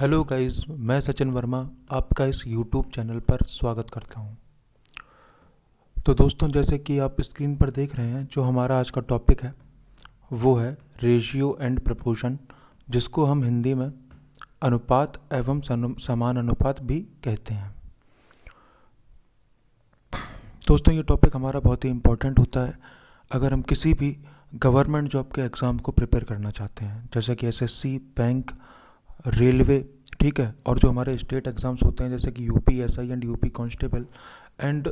Hello guys, मैं सचिन वर्मा आपका इस यूट्यूब चैनल पर स्वागत करता हूं। तो दोस्तों, जैसे कि आप स्क्रीन पर देख रहे हैं, जो हमारा आज का टॉपिक है वो है रेशियो एंड प्रपोर्शन, जिसको हम हिंदी में अनुपात एवं समान अनुपात भी कहते हैं। दोस्तों, ये टॉपिक हमारा बहुत ही इम्पोर्टेंट होता है अगर हम किसी भी गवर्नमेंट जॉब के एग्ज़ाम को प्रिपेयर करना चाहते हैं, जैसे कि एसएससी, बैंक, रेलवे, ठीक है। और जो हमारे स्टेट एग्ज़ाम्स होते हैं जैसे कि UP SI and UP constable and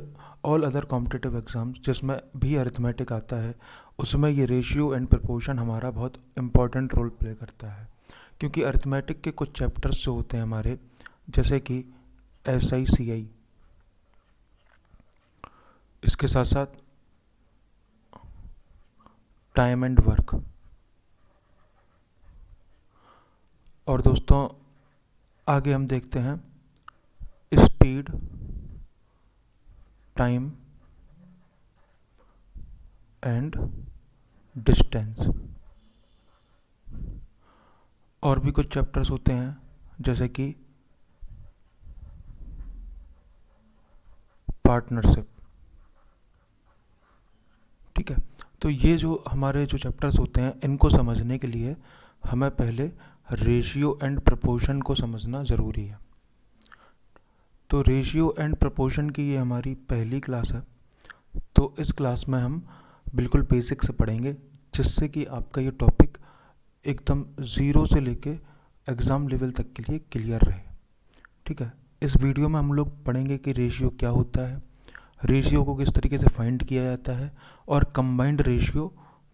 all other competitive exams जिसमें भी अरिथमेटिक आता है, उसमें ये रेशियो एंड प्रपोर्शन हमारा बहुत इम्पॉर्टेंट रोल प्ले करता है। क्योंकि अरिथमेटिक के कुछ चैप्टर्स जो होते हैं हमारे, जैसे कि एसआई सीआई, इसके साथ साथ टाइम एंड वर्क, और दोस्तों आगे हम देखते हैं स्पीड, टाइम एंड डिस्टेंस। और भी कुछ चैप्टर्स होते हैं जैसे कि पार्टनरशिप, ठीक है। तो ये जो हमारे जो चैप्टर्स होते हैं, इनको समझने के लिए हमें पहले रेशियो एंड प्रपोर्शन को समझना ज़रूरी है। तो रेशियो एंड प्रपोर्शन की ये हमारी पहली क्लास है। तो इस क्लास में हम बिल्कुल बेसिक से पढ़ेंगे, जिससे कि आपका ये टॉपिक एकदम ज़ीरो से लेके एग्ज़ाम लेवल तक के लिए क्लियर रहे, ठीक है। इस वीडियो में हम लोग पढ़ेंगे कि रेशियो क्या होता है, रेशियो को किस तरीके से फाइंड किया जाता है, और कंबाइंड रेशियो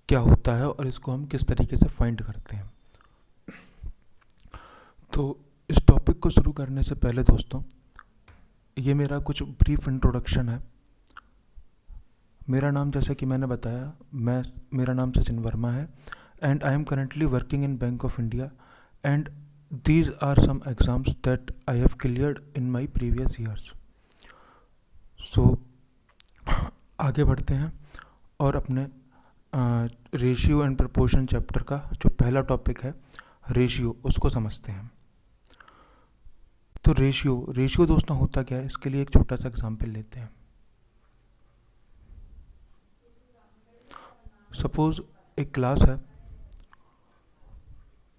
क्या होता है और इसको हम किस तरीके से फाइंड करते हैं। तो इस टॉपिक को शुरू करने से पहले दोस्तों, ये मेरा कुछ ब्रीफ इंट्रोडक्शन है। मेरा नाम, जैसे कि मैंने बताया, मेरा नाम सचिन वर्मा है and I am currently working in bank of India and these are some exams that I have cleared in my previous years. So आगे बढ़ते हैं और अपने रेशियो एंड प्रपोर्शन चैप्टर का जो पहला टॉपिक है रेशियो, उसको समझते हैं। तो रेशियो दोस्तों होता क्या है, इसके लिए एक छोटा सा एग्जाम्पल लेते हैं। सपोज एक क्लास है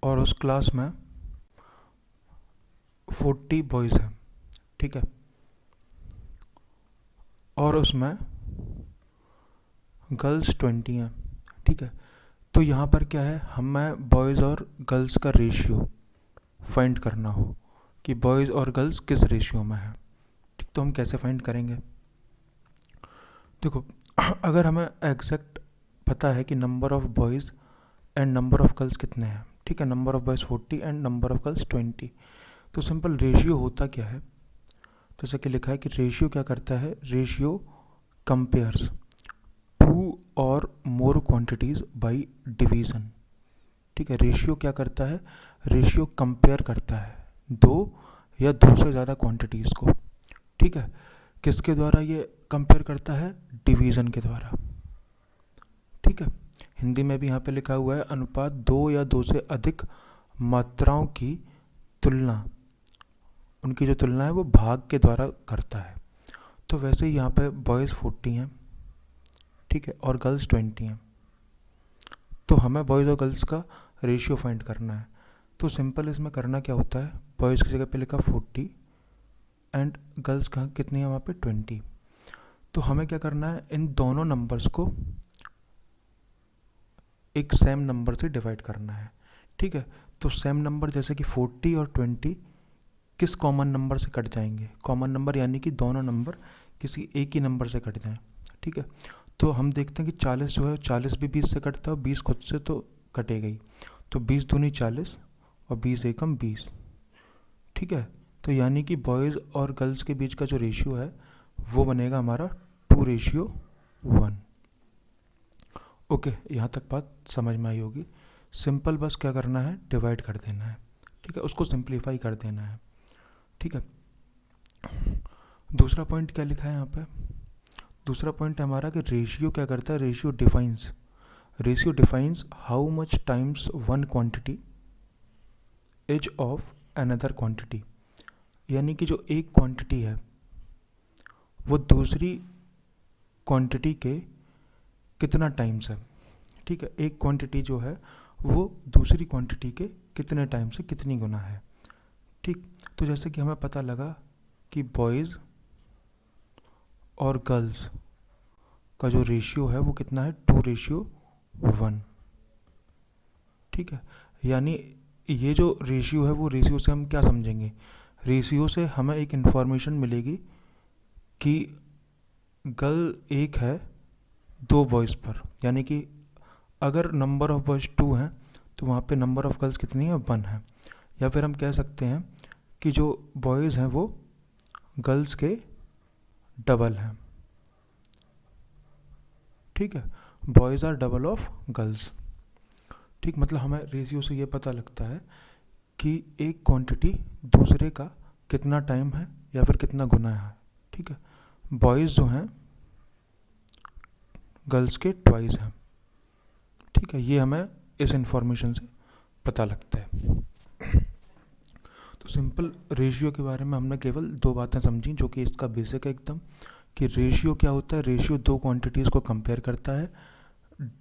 और उस क्लास में 40 बॉयज़ हैं, ठीक है, और उसमें गर्ल्स 20 हैं, ठीक है। तो यहाँ पर क्या है, हमें बॉयज़ और गर्ल्स का रेशियो फाइंड करना हो कि बॉयज़ और गर्ल्स किस रेशियो में है, ठीक। तो हम कैसे फाइंड करेंगे? देखो, अगर हमें एग्जैक्ट पता है कि number of boys and number of girls कितने हैं, ठीक है, number of boys 40 and number of girls 20, तो सिंपल रेशियो होता क्या है, जैसे कि लिखा है कि रेशियो क्या करता है, रेशियो कंपेयर्स टू और मोर क्वांटिटीज़ बाय डिवीज़न, ठीक है। रेशियो क्या करता है, रेशियो कंपेयर करता है दो या दो से ज़्यादा क्वांटिटीज़ को, ठीक है। किसके द्वारा ये कंपेयर करता है, डिवीज़न के द्वारा, ठीक है। हिंदी में भी यहाँ पे लिखा हुआ है अनुपात दो या दो से अधिक मात्राओं की तुलना, उनकी जो तुलना है वो भाग के द्वारा करता है। तो वैसे ही यहाँ पे बॉयज़ 40 हैं, ठीक है, और गर्ल्स 20 हैं। तो हमें बॉयज़ और गर्ल्स का रेशियो फाइंड करना है। तो सिंपल इसमें करना क्या होता है, बॉयज़ की जगह पे लिखा 40 एंड गर्ल्स कहाँ कितनी है, वहाँ पे 20। तो हमें क्या करना है, इन दोनों नंबर्स को एक सेम नंबर से डिवाइड करना है, ठीक है। तो सेम नंबर जैसे कि 40 और 20 किस कॉमन नंबर से कट जाएंगे, कॉमन नंबर यानी कि दोनों नंबर किसी एक ही नंबर से कट जाएं, ठीक है। तो हम देखते हैं कि 40 जो है, 40 भी 20 से कटता है और 20 खुद से तो कटेगा ही। तो 20 दूनी 40 और 20 एकम 20, ठीक है। तो यानी कि बॉयज़ और गर्ल्स के बीच का जो रेशियो है वो बनेगा हमारा 2:1। ओके, यहाँ तक बात समझ में आई होगी। सिंपल बस क्या करना है, डिवाइड कर देना है, ठीक है, उसको सिंप्लीफाई कर देना है, ठीक है। दूसरा पॉइंट क्या लिखा है यहाँ पे, दूसरा पॉइंट है हमारा कि रेशियो क्या करता है, ratio defines how much times one quantity is of another quantity, यानी कि जो एक क्वांटिटी है वो दूसरी क्वांटिटी के कितना टाइम्स है। ठीक है, एक क्वांटिटी जो है वो दूसरी क्वांटिटी के कितने टाइम से कितनी गुना है। ठीक, तो जैसे कि हमें पता लगा कि बॉयज़ और गर्ल्स का जो रेशियो है वो कितना है, 2:1। ठीक है, यानी ये जो रेशियो है वो रेशियो से हम क्या समझेंगे, रेशियो से हमें एक इन्फॉर्मेशन मिलेगी कि गर्ल एक है 2 बॉयज़ पर, यानी कि अगर नंबर ऑफ़ बॉयज़ 2 हैं तो वहाँ पे नंबर ऑफ़ गर्ल्स कितनी है, 1 है। या फिर हम कह सकते हैं कि जो बॉयज़ हैं वो गर्ल्स के डबल हैं। ठीक है, boys are double of girls. ठीक, मतलब हमें रेशियो से ये पता लगता है कि एक क्वांटिटी दूसरे का कितना टाइम है या फिर कितना गुना है। ठीक है, बॉयज़ जो हैं गर्ल्स के ट्वाइस हैं। ठीक है, ये हमें इस इंफॉर्मेशन से पता लगता है। तो सिंपल रेशियो के बारे में हमने केवल 2 बातें समझी, जो कि इसका बेसिक है एकदम, कि रेशियो क्या होता है। रेशियो 2 क्वांटिटीज़ को कंपेयर करता है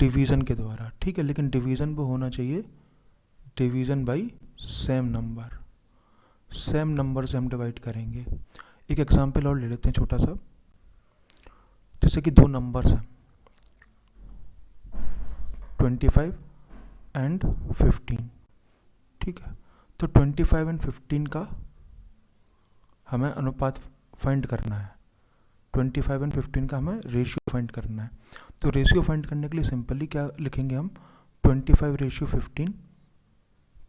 डिवीज़न के द्वारा। ठीक है, लेकिन डिवीज़न वो होना चाहिए division by same number. Same number से हम डिवाइड करेंगे। एक एग्जांपल और ले लेते हैं छोटा सा, जैसे कि 2 नंबर्स हैं 25 एंड 15। ठीक है, तो 25 एंड 15 का हमें अनुपात फाइंड करना है। 25 एंड 15 का हमें रेशियो फाइंड करना है। तो रेशियो फाइंड करने के लिए सिंपली क्या लिखेंगे हम, 25:15।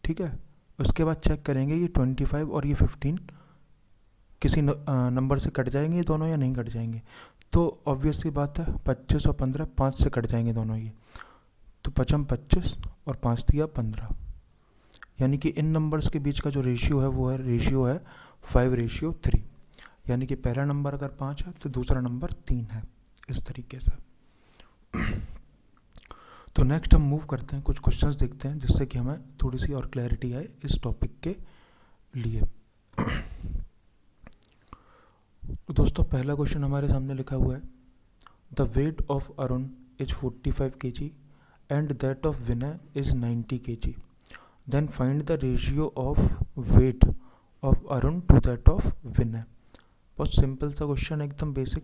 ठीक है, उसके बाद चेक करेंगे ये 25 और ये 15 किसी नंबर से कट जाएंगे ये दोनों या नहीं कट जाएंगे। तो ऑब्वियस सी बात है 25 और 15 5 से कट जाएंगे दोनों ये। तो 5 25 और 5 दिया 15, यानी कि इन नंबर्स के बीच का जो रेशियो है वो है रेशियो है 5:3। यानी कि पहला नंबर अगर 5 है तो दूसरा नंबर 3 है, इस तरीके से। तो नेक्स्ट हम मूव करते हैं, कुछ क्वेश्चंस देखते हैं जिससे कि हमें थोड़ी सी और क्लैरिटी आए इस टॉपिक के लिए। तो दोस्तों पहला क्वेश्चन हमारे सामने लिखा हुआ है, the weight of Arun is 45 kg and that of Vinay is 90 kg, then find the ratio of weight of Arun to that of Vinay. बहुत सिंपल सा क्वेश्चन, एकदम बेसिक।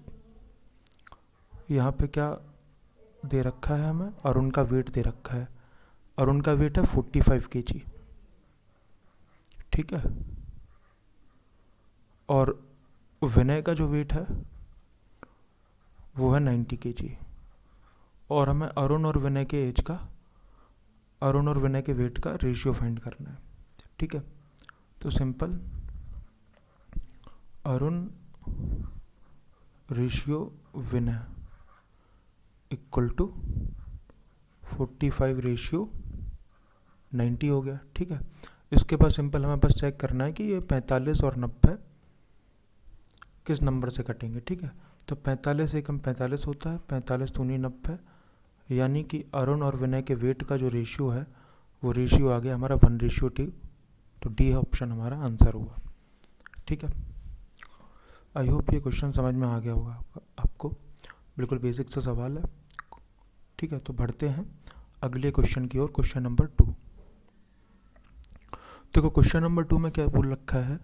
यहाँ पे क्या दे रखा है हमें, अरुण का वेट दे रखा है। अरुण का वेट है 45 kg। ठीक है, और विनय का जो वेट है वो है 90 kg, और हमें अरुण और विनय के एज का, अरुण और विनय के वेट का रेशियो फाइंड करना है। ठीक है, तो simple Arun ratio Vinay equal to 45:90 हो गया। ठीक है, इसके बाद सिंपल हमें बस चेक करना है कि ये 45 और 90 किस नंबर से कटेंगे। ठीक है, तो 45 एकम 45 होता है, 45 दूनी 90, यानी कि अरुण और विनय के वेट का जो रेशियो है वो रेशियो आ गया हमारा 1:2। तो डी ऑप्शन हमारा आंसर हुआ। ठीक है, आई होप ये क्वेश्चन समझ में आ गया होगा आपको, बिल्कुल बेसिक सा सवाल है। ठीक है, तो बढ़ते हैं अगले क्वेश्चन की ओर, क्वेश्चन नंबर 2। देखो क्वेश्चन नंबर 2 में क्या बोल रखा है,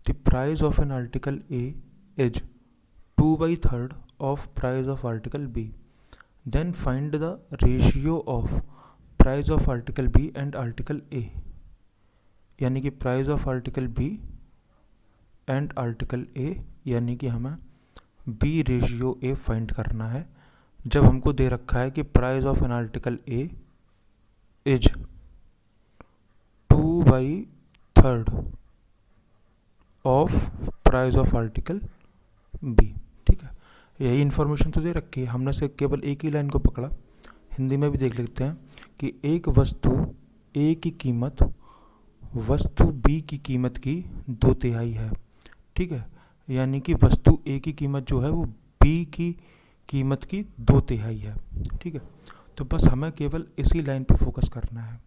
the price of an article A is 2/3 of price of article B, then find the ratio of price of article B and article A. यानी कि price of article B and article A, यानी कि हमें B ratio ए find करना है। जब हमको दे रखा है कि price of an article A is 2/3 of price of article B. ठीक है, यही इन्फॉर्मेशन तो दे रखी है, हमने से केवल एक ही लाइन को पकड़ा। हिंदी में भी देख लेते हैं कि एक वस्तु ए की कीमत वस्तु बी की कीमत की 2/3 है। ठीक है, यानी कि वस्तु ए की कीमत जो है वो बी की कीमत की 2/3 है। ठीक है, तो बस हमें केवल इसी लाइन पे फोकस करना है।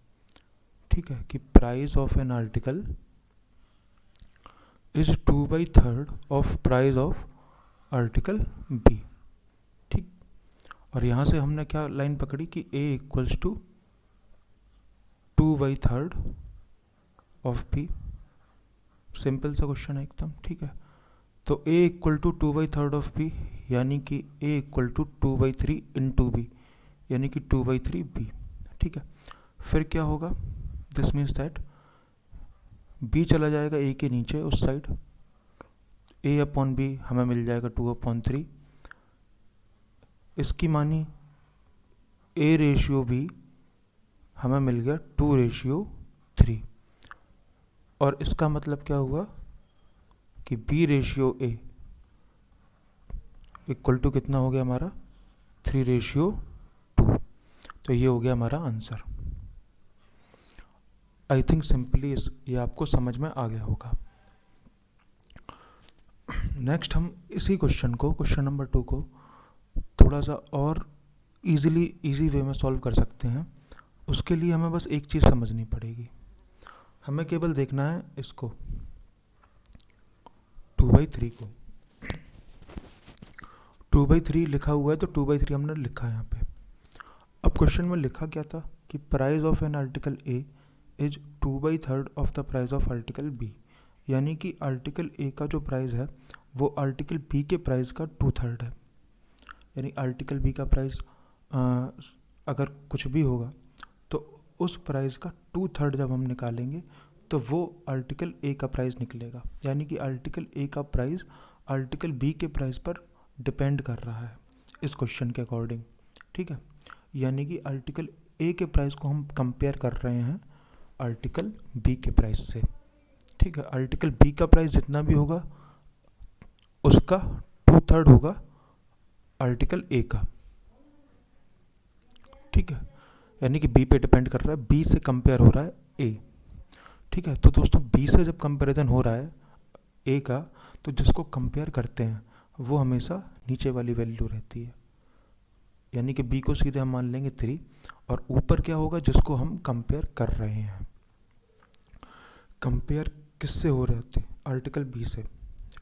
ठीक है, कि price of an article is 2/3 of price of article B. ठीक, और यहाँ से हमने क्या लाइन पकड़ी कि A equals to 2/3 of B. Simple सा क्वेश्चन है एकदम। ठीक है, तो A equal to 2/3 of B, यानी कि A equal to 2/3 into B, यानी कि 2/3 बी। ठीक है, फिर क्या होगा, दिस मीन्स दैट बी चला जाएगा ए के नीचे उस साइड, ए अपॉन बी हमें मिल जाएगा 2/3। इसकी मानी ए रेशियो बी हमें मिल गया 2/3, और इसका मतलब क्या हुआ कि B ratio A equal to कितना हो गया हमारा 3/2। तो ये हो गया हमारा आंसर। आई थिंक सिंपली ये आपको समझ में आ गया होगा। नेक्स्ट हम इसी क्वेश्चन को, क्वेश्चन नंबर 2 को थोड़ा सा और इजी वे में सॉल्व कर सकते हैं। उसके लिए हमें बस एक चीज़ समझनी पड़ेगी। हमें केवल देखना है इसको 2/3 को। 2/3 लिखा हुआ है तो 2/3 हमने लिखा है यहाँ पे। अब क्वेश्चन में लिखा क्या था कि price of an article A is 2/3 of the price of article B, यानी कि आर्टिकल ए का जो प्राइस है वो आर्टिकल बी के प्राइस का 2/3 है। यानी आर्टिकल बी का प्राइस अगर कुछ भी होगा तो उस प्राइस का 2/3 जब हम निकालेंगे तो वो आर्टिकल ए का प्राइस निकलेगा। यानी कि आर्टिकल ए का प्राइस आर्टिकल बी के प्राइस पर डिपेंड कर रहा है इस क्वेश्चन के अकॉर्डिंग। ठीक है, यानी कि आर्टिकल ए के प्राइस को हम कंपेयर कर रहे हैं आर्टिकल बी के प्राइस से। ठीक है, आर्टिकल बी का प्राइस जितना भी होगा उसका 2/3 होगा आर्टिकल ए का। ठीक है, यानी कि बी पे डिपेंड कर रहा है, बी से कंपेयर हो रहा है ए। ठीक है, तो दोस्तों बी से जब कंपैरिजन हो रहा है ए का, तो जिसको कंपेयर करते हैं वो हमेशा नीचे वाली वैल्यू रहती है। यानी कि बी को सीधे हम मान लेंगे 3, और ऊपर क्या होगा जिसको हम कंपेयर कर रहे हैं। कंपेयर किससे हो रहे थे, आर्टिकल बी से।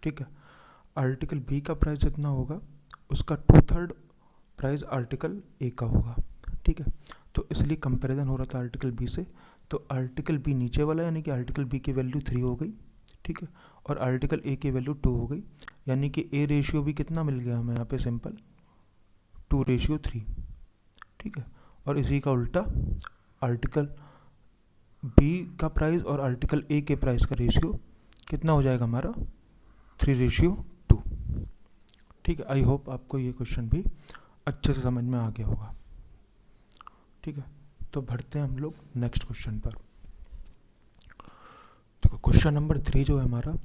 ठीक है, आर्टिकल बी का प्राइस जितना होगा उसका 2/3 प्राइस आर्टिकल ए का होगा। ठीक है, तो इसलिए कंपैरिजन हो रहा था आर्टिकल बी से, तो आर्टिकल बी नीचे वाला यानी कि आर्टिकल बी की वैल्यू 3 हो गई। ठीक है, और आर्टिकल ए की वैल्यू 2 हो गई, यानी कि ए रेशियो भी कितना मिल गया हमें यहाँ पे, सिंपल 2/3। ठीक है, और इसी का उल्टा आर्टिकल बी का प्राइस और आर्टिकल ए के प्राइस का रेशियो कितना हो जाएगा हमारा 3/2। ठीक है, आई होप आपको ये क्वेश्चन भी अच्छे से समझ में आ गया होगा। ठीक है, तो बढ़ते हैं हम लोग नेक्स्ट क्वेश्चन पर। देखो क्वेश्चन नंबर 3 जो है हमारा,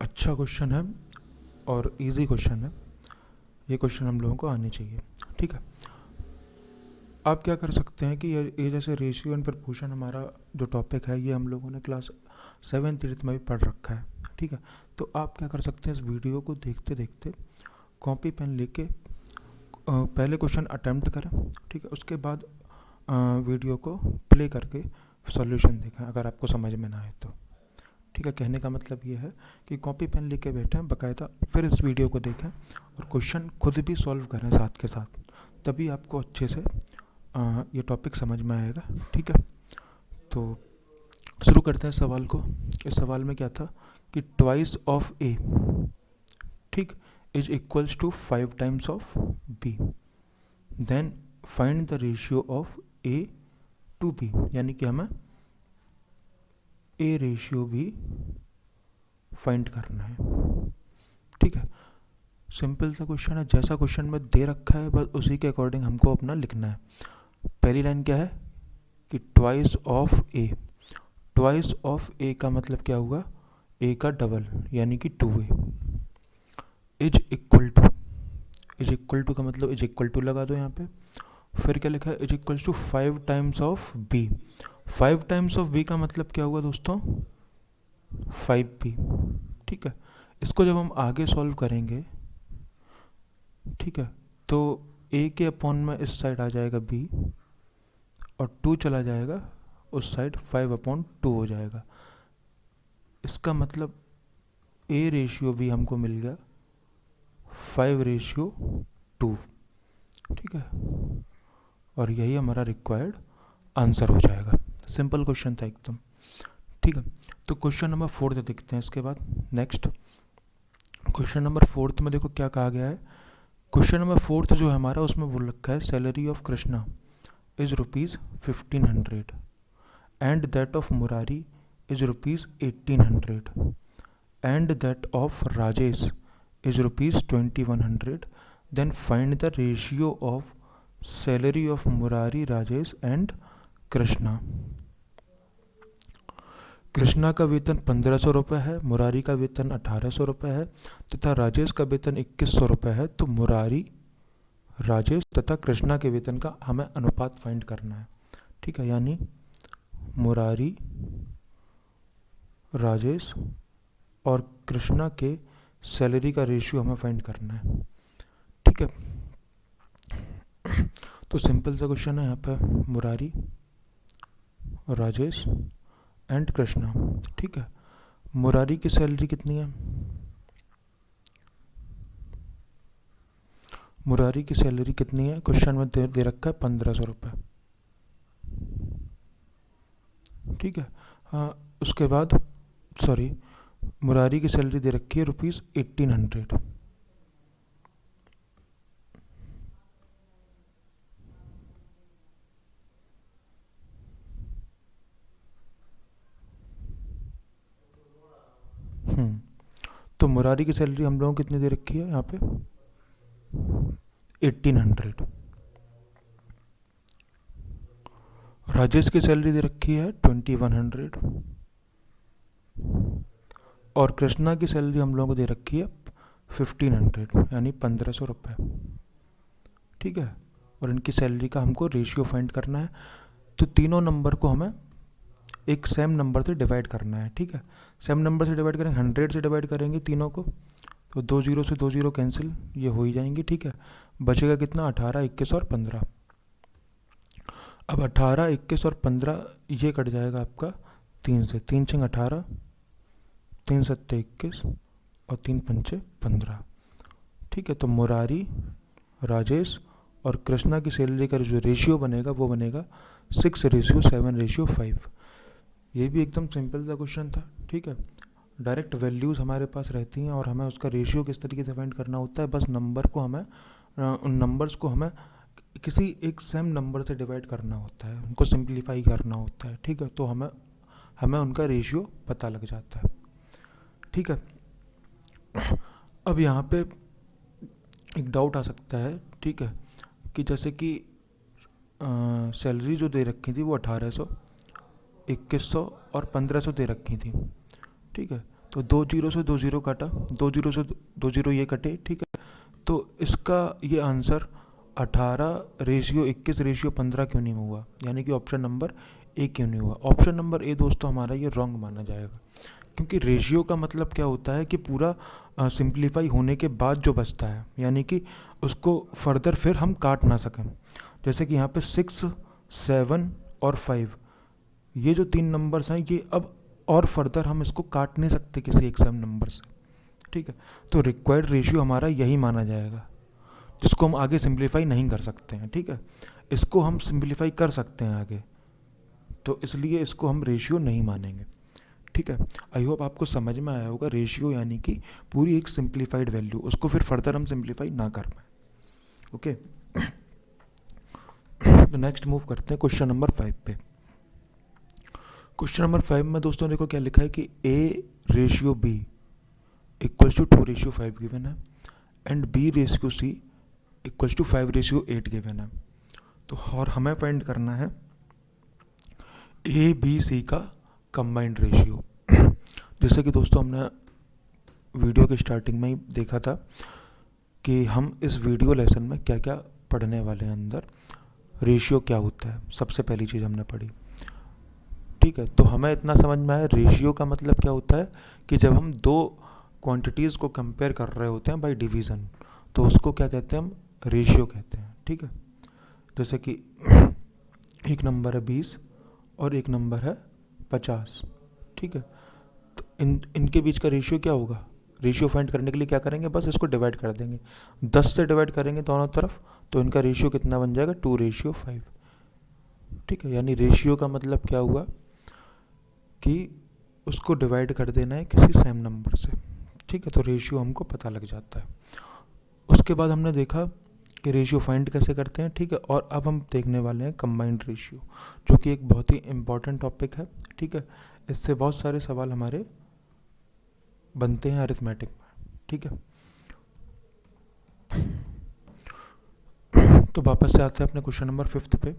अच्छा क्वेश्चन है और इजी क्वेश्चन है। ये क्वेश्चन हम लोगों को आने चाहिए। ठीक है, आप क्या कर सकते हैं कि ये जैसे रेशियो एंड प्रपोर्शन हमारा जो टॉपिक है ये हम लोगों ने क्लास 7th 8th में भी पढ़ रखा है। ठीक है, तो आप क्या कर सकते हैं, इस वीडियो को देखते देखते कॉपी पेन लेके पहले क्वेश्चन अटेम्प्ट करें। ठीक है, उसके बाद वीडियो को प्ले करके सॉल्यूशन देखें अगर आपको समझ में ना आए तो। ठीक है, कहने का मतलब ये है कि कॉपी पेन लेके बैठें बाकायदा, फिर इस वीडियो को देखें और क्वेश्चन खुद भी सॉल्व करें साथ के साथ, तभी आपको अच्छे से ये टॉपिक समझ में आएगा। ठीक है, तो शुरू करते हैं सवाल को। इस सवाल में क्या था कि ट्वाइस ऑफ ए, ठीक, is equals to 5 times of B, then find the ratio of A to B, यानी कि हमें ए रेशियो भी फाइंड करना है। ठीक है, सिंपल सा क्वेश्चन है, जैसा क्वेश्चन में दे रखा है बस उसी के अकॉर्डिंग हमको अपना लिखना है। पहली लाइन क्या है कि twice of A, twice of A का मतलब क्या हुआ, ए का डबल यानी कि 2a। Is equal to, is equal to का मतलब इज इक्वल टू लगा दो यहाँ पे। फिर क्या लिखा है, is equal to 5 times of B. 5 times of B का मतलब क्या हुआ दोस्तों, 5b। ठीक है, इसको जब हम आगे सॉल्व करेंगे, ठीक है, तो a के अपॉन में इस साइड आ जाएगा b और 2 चला जाएगा उस साइड, 5/2 हो जाएगा। इसका मतलब ए रेशियो भी हमको मिल गया 5:2, ठीक है, और यही हमारा रिक्वायर्ड आंसर हो जाएगा। सिंपल क्वेश्चन था एकदम, ठीक है। तो क्वेश्चन नंबर 4 देखते हैं इसके बाद। नेक्स्ट क्वेश्चन नंबर 4 में देखो क्या कहा गया है। क्वेश्चन नंबर 4 जो है हमारा, उसमें बोल रखा है salary of Krishna is ₹1500 and that of Murari is ₹1800 and that of Rajesh is ₹2100, then find the ratio of salary of Murari, Rajesh and Krishna। Krishna का वेतन 1500 रुपये है, मुरारी का वेतन 1800 रुपये है तथा राजेश का वेतन 2100 रुपये है। तो मुरारी, राजेश तथा कृष्णा के वेतन का हमें अनुपात फाइंड करना है, ठीक है। यानी मुरारी, राजेश और कृष्णा के सैलरी का रेशियो हमें फाइंड करना है, ठीक है। तो सिंपल सा क्वेश्चन है यहाँ पे, मुरारी, राजेश एंड कृष्णा, ठीक है। मुरारी की सैलरी कितनी है? मुरारी की सैलरी कितनी है? क्वेश्चन में दे रखा है 1500 रुपये, ठीक है। हाँ, उसके बाद सॉरी, मुरारी की सैलरी दे रखी है ₹1800, तो मुरारी की सैलरी हम लोगों को कितनी दे रखी है यहाँ पे? 1800। राजेश की सैलरी दे रखी है 2100 और कृष्णा की सैलरी हम लोगों को दे रखी है 1500 यानी 1500 रुपये, ठीक है। और इनकी सैलरी का हमको रेशियो फाइंड करना है। तो तीनों नंबर को हमें एक सेम नंबर से डिवाइड करना है, ठीक है। सेम नंबर से डिवाइड करेंगे, 100 से डिवाइड करेंगे तीनों को, तो 2 0 से 2 0 कैंसिल, ये हो ही जाएंगी, ठीक है। बचेगा कितना? 18, 21 और 15। अब 18, 21 और 15 ये कट जाएगा आपका 3 से, 3 6 18, 3 7 21 और 3 5 15, ठीक है। तो मुरारी, राजेश और कृष्णा की सैलरी का जो रेशियो बनेगा वो बनेगा 6:7:5। ये भी एकदम सिंपल सा क्वेश्चन था, ठीक है। डायरेक्ट वैल्यूज़ हमारे पास रहती हैं और हमें उसका रेशियो किस तरीके से फाइंड करना होता है, बस नंबर को हमें उन नंबर्स को हमें किसी एक सेम नंबर से डिवाइड करना होता है, उनको सिंप्लीफाई करना होता है, ठीक है। तो हमें उनका रेशियो पता लग जाता है, ठीक है। अब यहाँ पे एक डाउट आ सकता है, ठीक है, कि जैसे कि सैलरी जो दे रखी थी वो 1800, 2100 और 1500 दे रखी थी, ठीक है। तो 2 0 से 2 0 काटा, 2 0 से 2 0 ये कटे, ठीक है। तो इसका ये आंसर 18:21:15 क्यों नहीं हुआ, यानी कि ऑप्शन नंबर ए क्यों नहीं हुआ? ऑप्शन नंबर ए दोस्तों हमारा ये रॉन्ग माना जाएगा, क्योंकि रेशियो का मतलब क्या होता है कि पूरा सिंप्लीफाई होने के बाद जो बचता है, यानी कि उसको फर्दर फिर हम काट ना सकें। जैसे कि यहाँ पे 6, 7 और 5, ये जो 3 नंबर्स हैं, ये अब और फर्दर हम इसको काट नहीं सकते किसी एक सेम नंबर से, ठीक है। तो रिक्वायर्ड रेशियो हमारा यही माना जाएगा, जिसको हम आगे सिंप्लीफाई नहीं कर सकते हैं, ठीक है। इसको हम सिंप्लीफाई कर सकते हैं आगे, तो इसलिए इसको हम रेशियो नहीं मानेंगे, ठीक है। आई होप आपको समझ में आया होगा। रेशियो यानी कि पूरी एक सिंप्लीफाइड वैल्यू, उसको फिर फर्दर हम सिंप्लीफाई ना कर पाए, ओके। तो नेक्स्ट मूव करते हैं क्वेश्चन नंबर 5 पे। क्वेश्चन नंबर 5 में दोस्तों देखो क्या लिखा है कि A/B इक्वल्स टू 2:5 गिवन है and B/C equals to 5:8 given है। तो और हमें फाइंड करना है A/B/C का कंबाइंड रेशियो। जैसे कि दोस्तों हमने वीडियो के स्टार्टिंग में ही देखा था कि हम इस वीडियो लेसन में क्या क्या पढ़ने वाले हैं, अंदर रेशियो क्या होता है, सबसे पहली चीज़ हमने पढ़ी, ठीक है। तो हमें इतना समझ में आया रेशियो का मतलब क्या होता है कि जब हम दो क्वांटिटीज़ को कंपेयर कर रहे होते हैं बाय डिवीज़न, तो उसको क्या कहते हैं? हम रेशियो कहते हैं, ठीक है। जैसे कि एक नंबर है 20 और एक नंबर है 50, ठीक है। तो इनके बीच का रेशियो क्या होगा? रेशियो फाइंड करने के लिए क्या करेंगे, बस इसको डिवाइड कर देंगे, 10 से डिवाइड करेंगे दोनों तरफ, तो इनका रेशियो कितना बन जाएगा, 2:5। ठीक है, यानी रेशियो का मतलब क्या हुआ कि उसको डिवाइड कर देना है किसी सेम नंबर से। ठीक है, तो रेशियो हमको पता लग जाता है। उसके बाद हमने देखा कि रेशियो फाइंड कैसे करते हैं। ठीक है, और अब हम देखने वाले हैं कंबाइंड रेशियो, जो कि एक बहुत ही इम्पॉर्टेंट टॉपिक है। ठीक है, इससे बहुत सारे सवाल हमारे बनते हैं अरिथमेटिक में। ठीक है, तो वापस से आते हैं अपने क्वेश्चन नंबर 5 पे।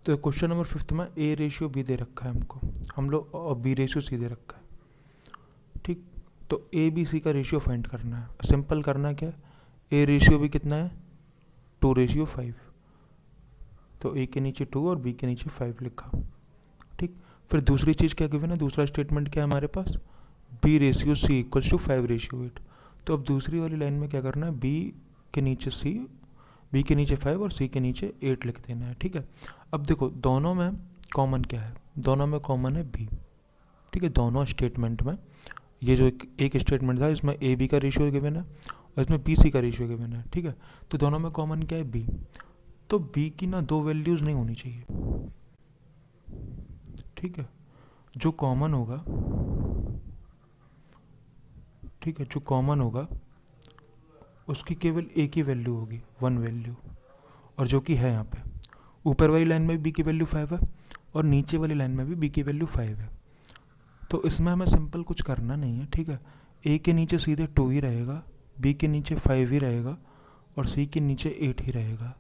तो क्वेश्चन नंबर 5 में A/B दे रखा है हमको, हम लोग, और B/C दे रखा है। ठीक, तो ABC का रेशियो फाइंड करना है। सिंपल करना क्या है, A/B कितना है, 2:5। तो A के नीचे 2 और B के नीचे 5 लिखा। ठीक, फिर दूसरी चीज़ क्या गिवन है, दूसरा स्टेटमेंट क्या है हमारे पास, B/C = 5:8। तो अब दूसरी वाली लाइन में क्या करना है, B के नीचे 5 और C के नीचे 8 लिख देना है। ठीक है, अब देखो दोनों में कॉमन क्या है, दोनों में कॉमन है B। ठीक है, दोनों स्टेटमेंट में, ये जो एक स्टेटमेंट था इसमें AB का रेशियो गिवन है और इसमें BC का रेशियो गिवन है। ठीक है, तो दोनों में कॉमन क्या है, B। तो B की ना दो वैल्यूज़ नहीं होनी चाहिए। ठीक है, जो कॉमन होगा, ठीक है, जो कॉमन होगा उसकी केवल एक ही वैल्यू होगी, 1 वैल्यू, और जो कि है यहाँ पे ऊपर वाली लाइन में भी B की वैल्यू 5 है और नीचे वाली लाइन में भी B की वैल्यू 5 है। तो इसमें हमें सिंपल कुछ करना नहीं है। ठीक है, A के नीचे सीधे 2 ही रहेगा, B के नीचे 5 ही रहेगा और C के नीचे 8 ही रहेगा,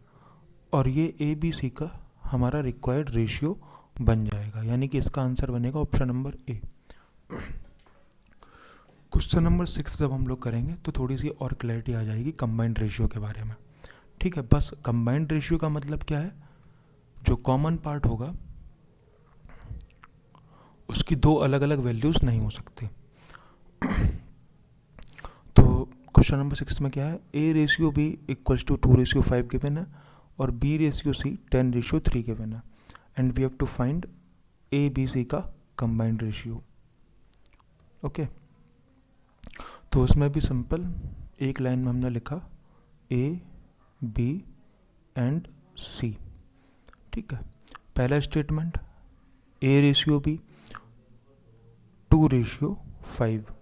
और ये ABC का हमारा रिक्वायर्ड रेशियो बन जाएगा। यानी कि इसका आंसर बनेगा option number A। Question number 6 जब हम लोग करेंगे तो थोड़ी सी और क्लैरिटी आ जाएगी कंबाइंड रेशियो के बारे में। ठीक है, बस कंबाइंड रेशियो का मतलब क्या है, जो कॉमन पार्ट होगा उसकी दो अलग अलग वैल्यूज़ नहीं हो सकती। तो क्वेश्चन नंबर 6 में क्या है, A/B = 2:5 गिवन है और B/C 10:3 गिवन है, and we have to find ABC का कंबाइंड रेशियो। ओके, तो उसमें भी सिंपल एक लाइन में हमने लिखा A, B एंड C। ठीक है, पहला स्टेटमेंट A/B 2:5।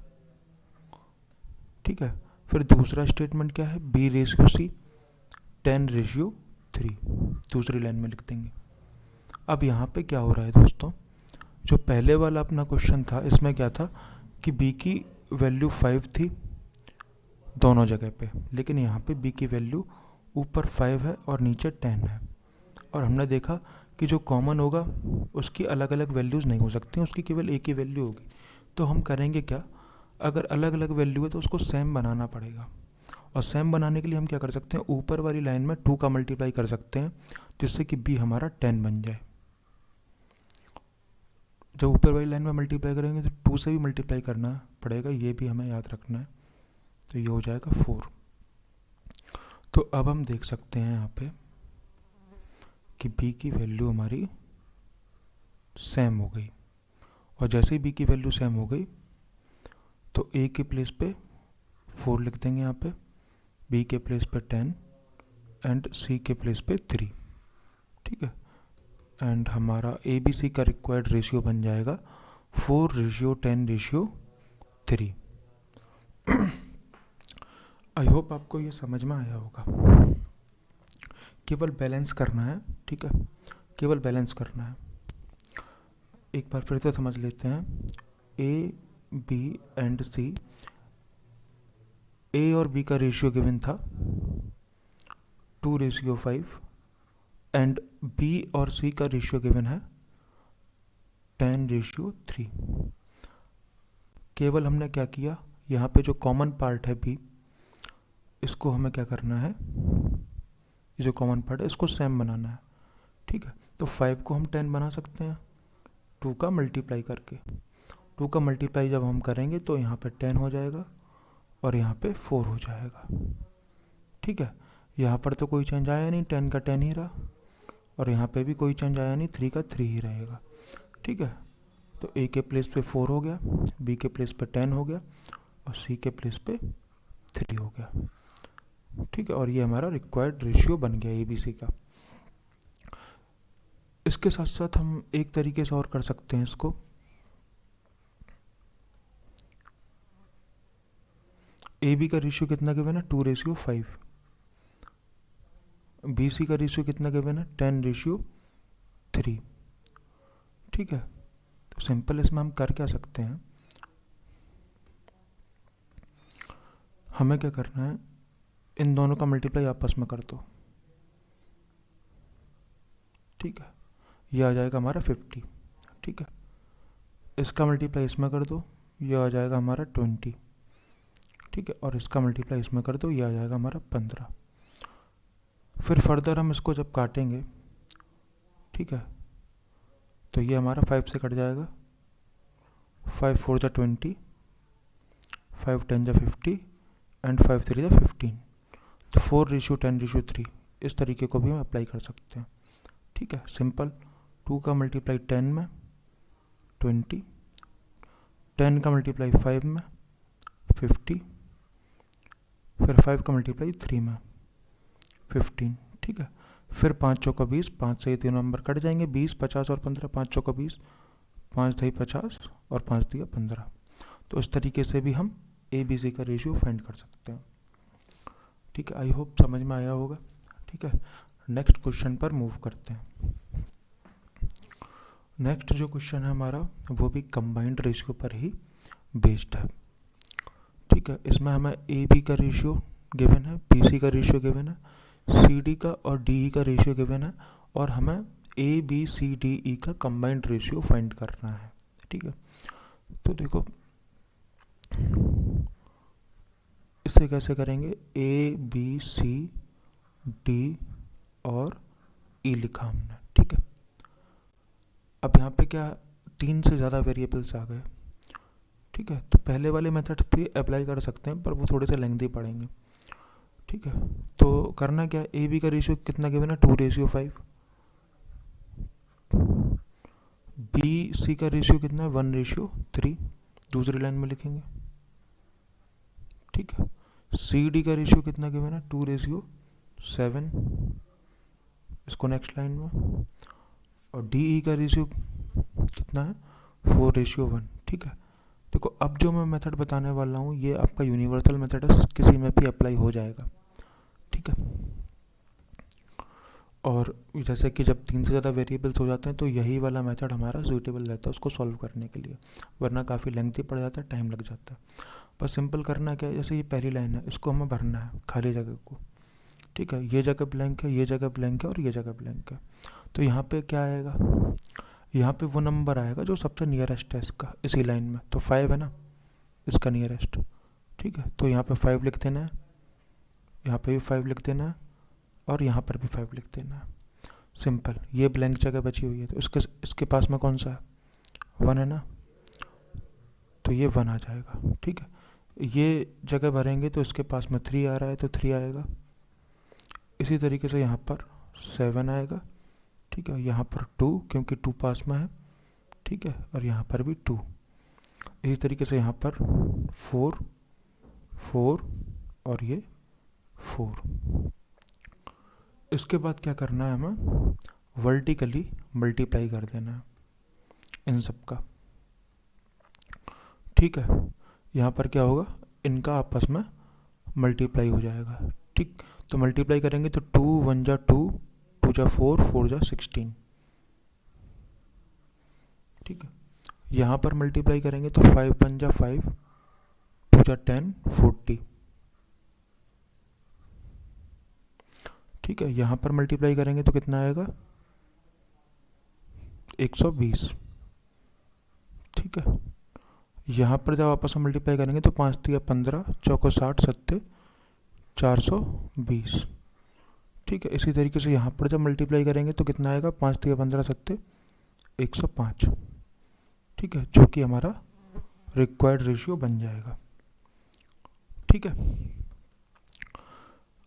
ठीक है, फिर दूसरा स्टेटमेंट क्या है, B/C 10:3, दूसरी लाइन में लिख देंगे। अब यहाँ पे क्या हो रहा है दोस्तों, जो पहले वाला अपना क्वेश्चन था इसमें क्या था कि B की वैल्यू 5 थी दोनों जगह पे, लेकिन यहाँ पे B की वैल्यू ऊपर 5 है और नीचे 10 है, और हमने देखा कि जो कॉमन होगा उसकी अलग अलग वैल्यूज़ नहीं हो सकती, उसकी केवल एक ही वैल्यू होगी। तो हम करेंगे क्या, अगर अलग अलग वैल्यू है तो उसको सेम बनाना पड़ेगा, और सेम बनाने के लिए हम क्या कर सकते हैं, ऊपर वाली लाइन में 2 का मल्टीप्लाई कर सकते हैं, जिससे कि B हमारा 10 बन जाए। जब ऊपर वाली लाइन में मल्टीप्लाई करेंगे तो 2 से भी मल्टीप्लाई करना पड़ेगा, ये भी हमें याद रखना है, तो ये हो जाएगा 4। तो अब हम देख सकते हैं यहाँ पे कि B की वैल्यू हमारी सेम हो गई, और जैसे ही B की वैल्यू सेम हो गई तो A के प्लेस पे 4 लिख देंगे यहाँ पे, B के प्लेस पे 10 एंड C के प्लेस पे 3। ठीक है, एंड हमारा ABC का रिक्वायर्ड रेशियो बन जाएगा 4:10:3। आई होप आपको ये समझ में आया होगा। केवल बैलेंस करना है। ठीक है, केवल बैलेंस करना है। एक बार फिर से समझ लेते हैं, A, B and C, A और B का रेशियो गिवन था 2:5 एंड B और C का रेशियो गिवन है 10:3। केवल हमने क्या किया, यहाँ पे जो कॉमन पार्ट है B, इसको हमें क्या करना है, ये जो कॉमन पार्ट है इसको सेम बनाना है। ठीक है, तो 5 को हम 10 बना सकते हैं 2 का मल्टीप्लाई करके। 2 का मल्टीप्लाई जब हम करेंगे तो यहाँ पे 10 हो जाएगा और यहाँ पे 4 हो जाएगा। ठीक है, यहाँ पर तो कोई चेंज आया नहीं, 10 का 10 ही रहा, और यहाँ पे भी कोई चेंज आया नहीं, 3 का 3 ही रहेगा। ठीक है, तो ए के प्लेस पे 4 हो गया, बी के प्लेस पे 10 हो गया और सी के प्लेस पे 3 हो गया। ठीक है, और ये हमारा रिक्वायर्ड रेशियो बन गया ए बी सी का। इसके साथ साथ हम एक तरीके से और कर सकते हैं इसको। ए बी का रेशियो कितना गिवन है, 2:5। बी सी का रेशियो कितना गिवन है, 10:3। ठीक है, तो सिंपल इसमें हम कर क्या सकते हैं, हमें क्या करना है, इन दोनों का मल्टीप्लाई आपस में कर दो। ठीक है, ये आ जाएगा हमारा 50। ठीक है, इसका मल्टीप्लाई इसमें कर दो, ये आ जाएगा हमारा 20। ठीक है, और इसका मल्टीप्लाई इसमें कर दो, ये आ जाएगा हमारा 15। फिर फर्दर हम इसको जब काटेंगे, ठीक है, तो ये हमारा 5 से कट जाएगा, 5 4 जा 20, 5 10 जा 50 एंड 5 3 जा 15। तो 4:10:3 इस तरीके को भी हम अप्लाई कर सकते हैं। ठीक है, सिंपल। 2 का मल्टीप्लाई 10 में 20, 10 का मल्टीप्लाई 5 में 50, फिर 5 का मल्टीप्लाई 3 में 15। ठीक है, फिर 5 चौका 20, 5 से ये तीनों नंबर कट जाएंगे, 20 50 और 15, 5 चौका 20, 5 दही 50 और 5 दिया 15। तो इस तरीके से भी हम ए बी सी का रेशियो फाइंड कर सकते हैं। ठीक है, आई होप समझ में आया होगा। ठीक है, नेक्स्ट क्वेश्चन पर मूव करते हैं। नेक्स्ट जो क्वेश्चन है हमारा वो भी कंबाइंड रेशियो पर ही बेस्ड है। ठीक है, इसमें हमें ए बी का रेशियो गिवन है, बी सी का रेशियो गिवन है, सी डी का और डी ई का रेशियो गिवन है, और हमें ए बी सी डी ई का कंबाइंड रेशियो फाइंड करना है। ठीक है, तो देखो इसे कैसे करेंगे, ए बी सी डी और ई लिखा हमने। ठीक है, अब यहाँ पे क्या 3 से ज़्यादा वेरिएबल्स आ गए। ठीक है, तो पहले वाले मेथड पे अप्लाई कर सकते हैं पर वो थोड़े से लेंथी पड़ेंगे। ठीक है, तो करना क्या है, ए बी का रेशियो कितना गिवन है, 2:5। बी सी का रेशियो कितना है, 1:3, दूसरी लाइन में लिखेंगे। ठीक है, सी डी का रेशियो कितना गिवन है, 2:7, इसको नेक्स्ट लाइन में, और डी ई का रेशियो कितना है, 4:1। ठीक है, देखो अब जो मैं मेथड बताने वाला हूँ ये आपका यूनिवर्सल मेथड है, किसी में भी अप्लाई हो जाएगा। ठीक है, और जैसे कि जब 3 से ज़्यादा वेरिएबल्स हो जाते हैं तो यही वाला मेथड हमारा सूटेबल रहता है उसको सॉल्व करने के लिए, वरना काफ़ी लेंथी पड़ जाता है, टाइम लग जाता है। बस सिंपल करना क्या है, जैसे ये पहली लाइन है इसको हमें भरना है खाली जगह को। ठीक है, ये जगह ब्लैंक है, ये जगह ब्लैंक है और ये जगह ब्लैंक है। तो यहाँ पे क्या आएगा, यहाँ पे वो नंबर आएगा जो सबसे नियरेस्ट है इसका, इसी लाइन में। तो 5 है ना इसका नियरेस्ट। ठीक है, तो यहाँ पे 5 लिख देना है, यहाँ पे भी 5 लिख देना है और यहाँ पर भी 5 लिख देना है। सिंपल, ये ब्लैंक जगह बची हुई है तो इसके पास में कौन सा है, 1 है ना, तो ये 1 आ जाएगा। ठीक है, ये जगह भरेंगे तो इसके पास में 3 आ रहा है तो 3 आएगा। इसी तरीके से यहाँ पर 7 आएगा। ठीक है, यहाँ पर 2 क्योंकि 2 पास में है। ठीक है, और यहाँ पर भी 2। इसी तरीके से यहाँ पर 4 4 और ये 4। इसके बाद क्या करना है, हमें वर्टिकली मल्टीप्लाई कर देना है इन सब का। ठीक है, यहाँ पर क्या होगा, इनका आपस में मल्टीप्लाई हो जाएगा। ठीक, तो मल्टीप्लाई करेंगे तो 2 1 जा 2, 2 जा 4, 4 जा 16। ठीक है, यहाँ पर मल्टीप्लाई करेंगे तो 5 1 जा 5, 2 जा 10, 40। ठीक है, यहाँ पर मल्टीप्लाई करेंगे तो कितना आएगा, 120। ठीक है, यहाँ पर जब आपस में मल्टीप्लाई करेंगे तो 5 3 15, चौको 60, 7 420। ठीक है, इसी तरीके से यहाँ पर जब मल्टीप्लाई करेंगे तो कितना आएगा, 5 3 15, 7 105। ठीक है, जो कि हमारा रिक्वायर्ड रेशियो बन जाएगा। ठीक है,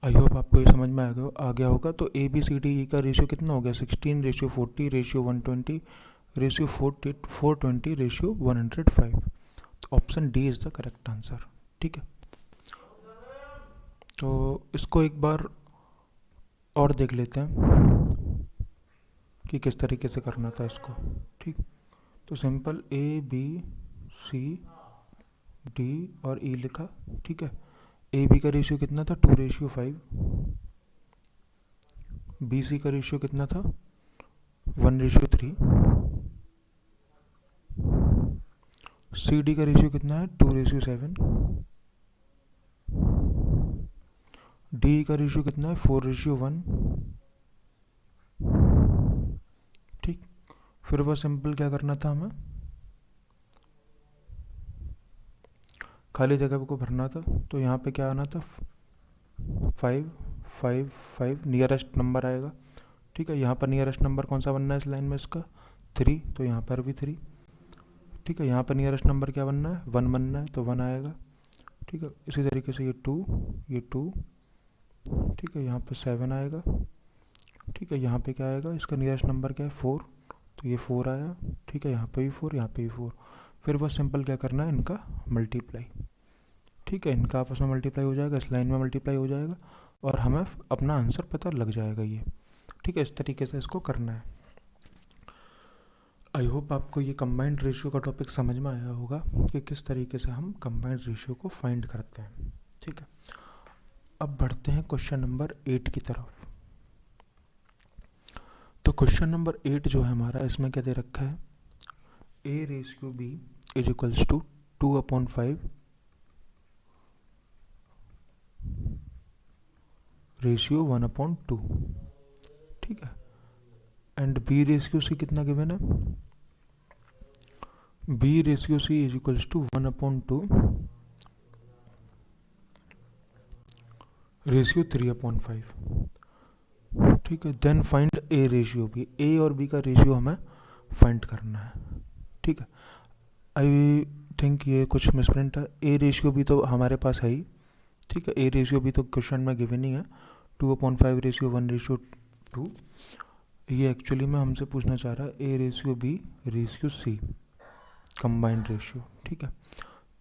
आई होप आपको ये समझ में आ गया होगा। तो ए बी सी डी ई का रेशियो कितना हो गया, 16:40, रेशियो 120, रेशियो 420 रेशियो 105। तो option D is the correct answer. ठीक है, तो इसको एक बार और देख लेते हैं कि किस तरीके से करना था इसको। ठीक, तो simple A B C D और ई लिखा। ठीक है, ए बी का रेशियो कितना था 2:5, बी सी का रेशियो कितना था 1:3, सी डी का रेशियो कितना है 2:7, डी का रेशियो कितना है 4:1। ठीक, फिर बस सिंपल क्या करना था हमें, खाली जगह को भरना था। तो यहाँ पे क्या आना था 5 5 5 नियरेस्ट नंबर आएगा। ठीक है, यहाँ पर नियरेस्ट नंबर कौन सा बनना है इस लाइन में, इसका 3, तो यहाँ पर भी 3। ठीक है, यहाँ पर नियरेस्ट नंबर क्या बनना है 1 बनना है, तो 1 आएगा। ठीक है, इसी तरीके से ये 2 ये 2। ठीक है, यहाँ पे 7 आएगा। ठीक है, यहाँ पे क्या आएगा, इसका नियरेस्ट नंबर क्या है 4, तो ये 4 आया। ठीक है, यहाँ पे भी 4, यहाँ पे भी 4। फिर बस सिंपल क्या करना है, इनका मल्टीप्लाई। ठीक है, इनका आपस में मल्टीप्लाई हो जाएगा, इस लाइन में मल्टीप्लाई हो जाएगा और हमें अपना आंसर पता लग जाएगा ये। ठीक है, इस तरीके से इसको करना है। आई होप आपको ये कंबाइंड रेशियो का टॉपिक समझ में आया होगा कि किस तरीके से हम कंबाइंड रेशियो को फाइंड करते हैं। ठीक है, अब बढ़ते हैं क्वेश्चन नंबर 8 की तरफ। तो क्वेश्चन नंबर 8 जो है हमारा, इसमें क्या दे रखा है, a/b is equals to 2/5 ratio 1/2। ठीक है, एंड b/c कितना गिवन है, b/c is equals to 1/2 ratio 3/5। ठीक है, then find A ratio B, A और बी का रेशियो हमें फाइंड करना है। ठीक है, आई थिंक ये कुछ मिसप्रिंट है, ए रेशियो बी तो हमारे पास है ही। ठीक है, ए रेशियो बी तो क्वेश्चन में गिवन ही है, 2/5 रेशियो 1:2। ये एक्चुअली में हमसे पूछना चाह रहा है a/b ratio c combined ratio. ठीक है,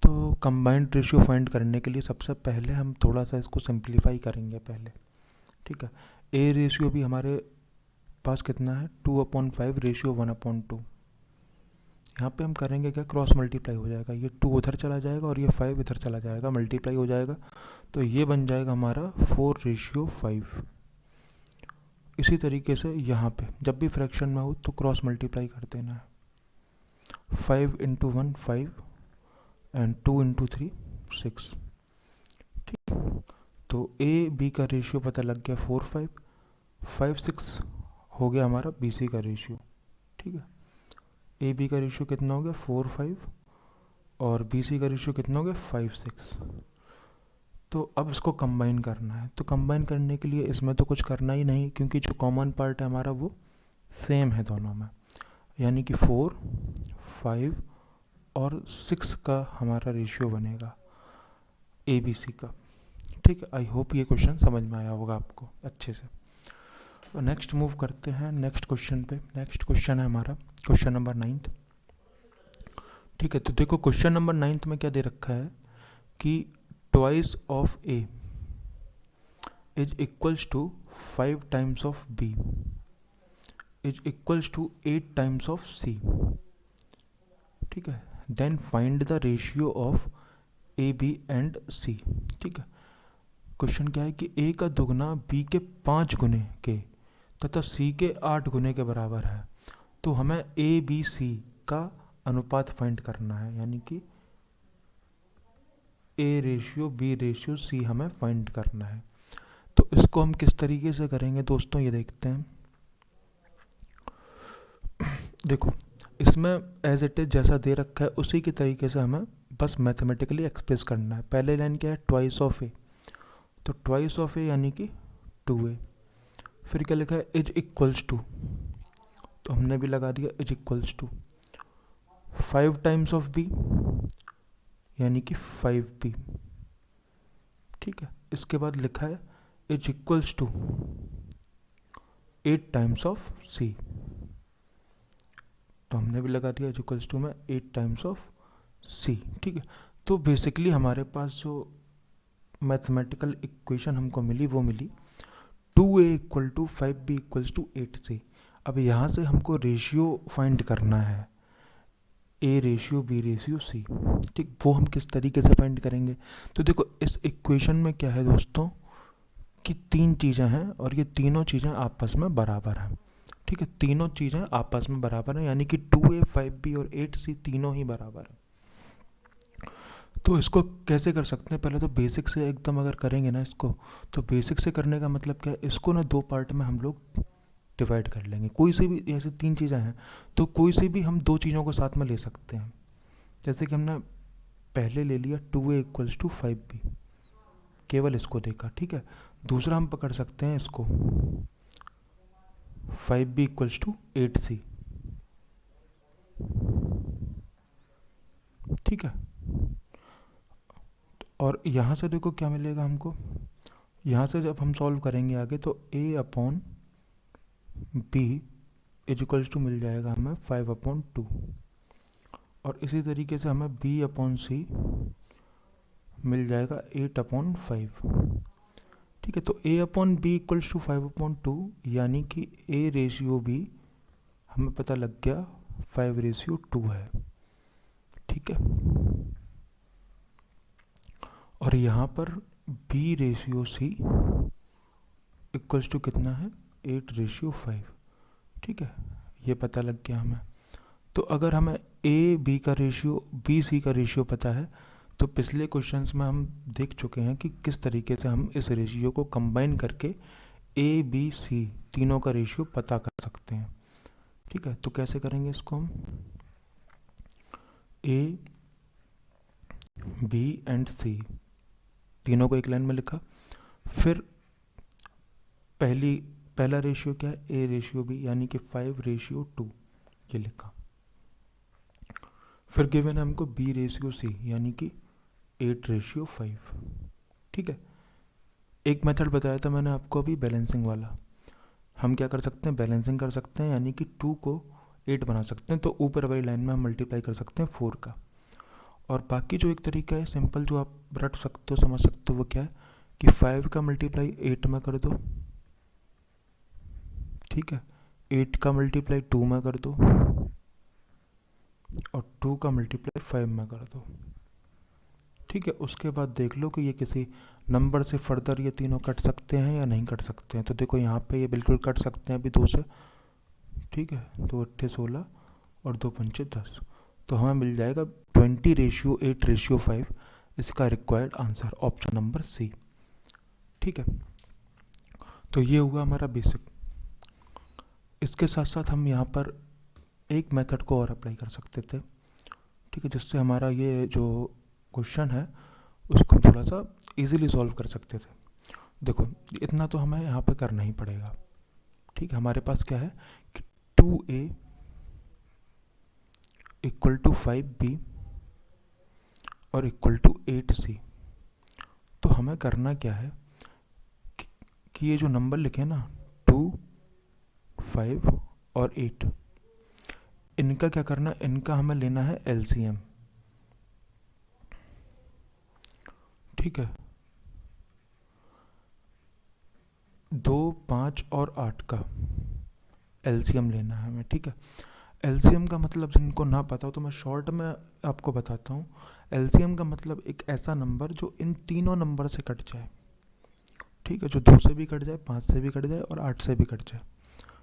तो कंबाइंड रेशियो फाइंड करने के लिए सबसे पहले हम थोड़ा सा इसको सिंप्लीफाई करेंगे पहले। ठीक है, a/b हमारे पास कितना है 2/5 रेशियो 1/2। यहाँ पे हम करेंगे क्या, क्रॉस मल्टीप्लाई हो जाएगा, ये 2 उधर चला जाएगा और ये 5 इधर चला जाएगा, मल्टीप्लाई हो जाएगा, तो ये बन जाएगा हमारा 4/5। इसी तरीके से यहाँ पे जब भी फ्रैक्शन में हो तो क्रॉस मल्टीप्लाई कर देना है, 5 × 1 5 एंड 2 × 3 6। ठीक, तो ए बी का रेशियो पता लग गया 4 5 5 6 हो गया हमारा बी सी का रेशियो। ठीक है, ए बी का रेशियो कितना हो गया 4 5 और बी सी का रेशियो कितना हो गया 5 6। तो अब इसको कंबाइन करना है, तो कंबाइन करने के लिए इसमें तो कुछ करना ही नहीं, क्योंकि जो कॉमन पार्ट है हमारा वो सेम है दोनों में, यानी कि 4 5 और 6 का हमारा रेशियो बनेगा ए बी सी का। ठीक है, आई होप ये क्वेश्चन समझ में आया होगा आपको अच्छे से। तो नेक्स्ट मूव करते हैं नेक्स्ट क्वेश्चन पे। नेक्स्ट क्वेश्चन है हमारा क्वेश्चन नंबर 9। ठीक है, तो देखो क्वेश्चन नंबर 9 में क्या दे रखा है कि twice of A is equals to 5 times of B is equals to 8 times of C। ठीक है, then find the ratio of A, B and C। ठीक है, क्वेश्चन क्या है कि A का दुगना B के 5 गुने के तथा C के 8 गुने के बराबर है, तो हमें A, B, C का अनुपात फाइंड करना है, यानी कि A/B/C हमें फाइंड करना है। तो इसको हम किस तरीके से करेंगे दोस्तों, ये देखते हैं। देखो इसमें एज इट इज जैसा दे रखा है उसी के तरीके से हमें बस मैथमेटिकली एक्सप्रेस करना है। पहले लाइन क्या है ट्वाइस ऑफ ए, तो ट्वाइस ऑफ ए यानी कि 2a। फिर क्या लिखा है इज इक्वल्स टू, तो हमने भी लगा दिया is equals to 5 times of B यानी कि 5b। ठीक है, इसके बाद लिखा है is equals to 8 times of c। तो हमने भी लगा दिया इक्वल्स टू में 8 टाइम्स ऑफ सी। ठीक है, तो बेसिकली हमारे पास जो मैथमेटिकल इक्वेशन हमको मिली वो मिली 2a equal to 5b equals to 8c। अब यहाँ से हमको रेशियो फाइंड करना है, A ratio B ratio C. ठीक, वो हम किस तरीके से फाइंड करेंगे? तो देखो इस इक्वेशन में क्या है दोस्तों कि तीन चीज़ें हैं और ये तीनों चीज़ें आपस में बराबर हैं। ठीक है, तीनों चीज़ें आपस में बराबर हैं, यानी कि 2a 5b और 8c तीनों ही बराबर हैं। तो इसको कैसे कर सकते हैं? पहले तो बेसिक से एकदम अगर करेंगे ना इसको, तो बेसिक से करने का मतलब क्या है, इसको ना दो पार्ट में हम लोग डिवाइड कर लेंगे। कोई सी भी, ऐसे तीन चीज़ें हैं तो कोई सी भी हम दो चीज़ों को साथ में ले सकते हैं। जैसे कि हमने पहले ले लिया 2a इक्वल्स टू 5b, केवल इसको देखा। ठीक है, दूसरा हम पकड़ सकते हैं इसको 5b इक्वल्स टू 8c। ठीक है, और यहाँ से देखो क्या मिलेगा हमको, यहाँ से जब हम सॉल्व करेंगे आगे तो a upon b is equals to मिल जाएगा हमें 5/2, और इसी तरीके से हमें b अपॉन c मिल जाएगा 8/5। ठीक है, तो a upon B equals to 5/2, यानी कि a रेशियो b हमें पता लग गया 5/2 है। ठीक है, और यहाँ पर b ratio c equals to कितना है 8/5। ठीक है, ये पता लग गया हमें। तो अगर हमें a b का रेशियो b c का रेशियो पता है, तो पिछले क्वेश्चंस में हम देख चुके हैं कि किस तरीके से हम इस रेशियो को कंबाइन करके a b c तीनों का रेशियो पता कर सकते हैं। ठीक है, तो कैसे करेंगे इसको हम, a b एंड c तीनों को एक लाइन में लिखा, फिर पहला रेशियो क्या है a रेशियो b, यानी कि 5/2 ये लिखा। फिर गिवन है हमको b रेशियो c, यानी कि 8/5। ठीक है, एक मेथड बताया था मैंने आपको अभी बैलेंसिंग वाला। हम क्या कर सकते हैं, बैलेंसिंग कर सकते हैं, यानी कि 2 को 8 बना सकते हैं, तो ऊपर वाली लाइन में हम मल्टीप्लाई कर सकते हैं 4 का। और बाकी जो एक तरीका है सिंपल, जो आप रट सकते हो समझ सकते हो, वो क्या है कि 5 का मल्टीप्लाई 8 में कर दो। ठीक है, 8 का मल्टीप्लाई 2 में कर दो, और 2 का मल्टीप्लाई 5 में कर दो। ठीक है, उसके बाद देख लो कि ये किसी नंबर से फर्दर ये तीनों कट सकते हैं या नहीं कट सकते हैं। तो देखो यहाँ पे ये बिल्कुल कट सकते हैं अभी 2 से। ठीक है, 2 8 16 और 2 5 10, तो हमें मिल जाएगा 20/8/5 इसका required answer, option number C. ठीक है, तो ये हुआ हमारा बेसिक। इसके साथ साथ हम यहाँ पर एक मेथड को और अप्लाई कर सकते थे। ठीक है, जिससे हमारा ये जो क्वेश्चन है उसको थोड़ा सा इजीली सॉल्व कर सकते थे। देखो इतना तो हमें यहाँ पे करना ही पड़ेगा। ठीक है, हमारे पास क्या है कि 2a इक्वल टू 5b और इक्वल टू 8c। तो हमें करना क्या है कि ये जो नंबर लिखे ना 2 5 और 8, इनका क्या करना है, इनका हमें लेना है LCM। ठीक है, 2 5 और 8 का LCM लेना है हमें। ठीक है, LCM का मतलब जिनको ना पता हो तो मैं शॉर्ट में आपको बताता हूँ। LCM का मतलब एक ऐसा नंबर जो इन तीनों नंबर से कट जाए। ठीक है, जो 2 से भी कट जाए, 5 से भी कट जाए और 8 से भी कट जाए।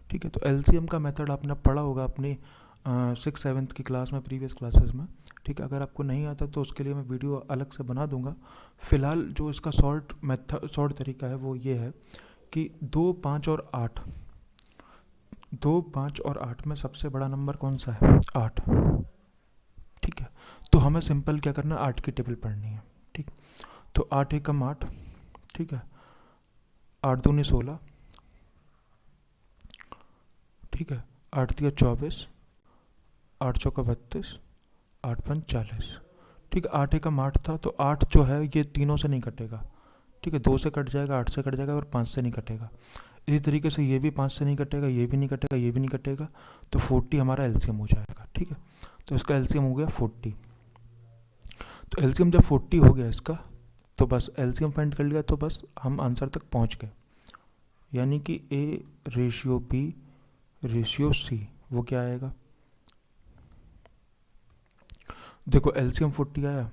ठीक है, तो LCM का मेथड आपने पढ़ा होगा अपनी 6th-7th की क्लास में, प्रीवियस क्लासेस में। ठीक है, अगर आपको नहीं आता तो उसके लिए मैं वीडियो अलग से बना दूंगा। फिलहाल जो इसका शॉर्ट तरीका है वो ये है कि 2 5 और 8, 2 5 और 8 में सबसे बड़ा नंबर कौन सा है, 8। ठीक है, तो हमें सिंपल क्या करना है, 8 की टेबल पढ़नी है। ठीक, तो 8 एकम 8। ठीक है, 8 दूनी 16। ठीक है, 8 तिया 24, 8 चौका 32, 8 पंच 40। ठीक है, 8 एकम 8 था, तो 8 जो है ये तीनों से नहीं कटेगा। ठीक है, 2 से कट जाएगा, 8 से कट जाएगा और 5 से नहीं कटेगा। इसी तरीके से ये भी 5 से नहीं कटेगा, ये भी नहीं कटेगा, ये भी नहीं कटेगा, तो 40 हमारा एलसीएम हो जाएगा। ठीक है, तो इसका एलसीएम हो गया 40। तो एलसीएम जब 40 हो गया इसका, तो बस एलसीएम फाइंड कर लिया, तो बस हम आंसर तक पहुंच गए। यानी कि A ratio B ratio C वो क्या आएगा, देखो एलसीएम 40 आया।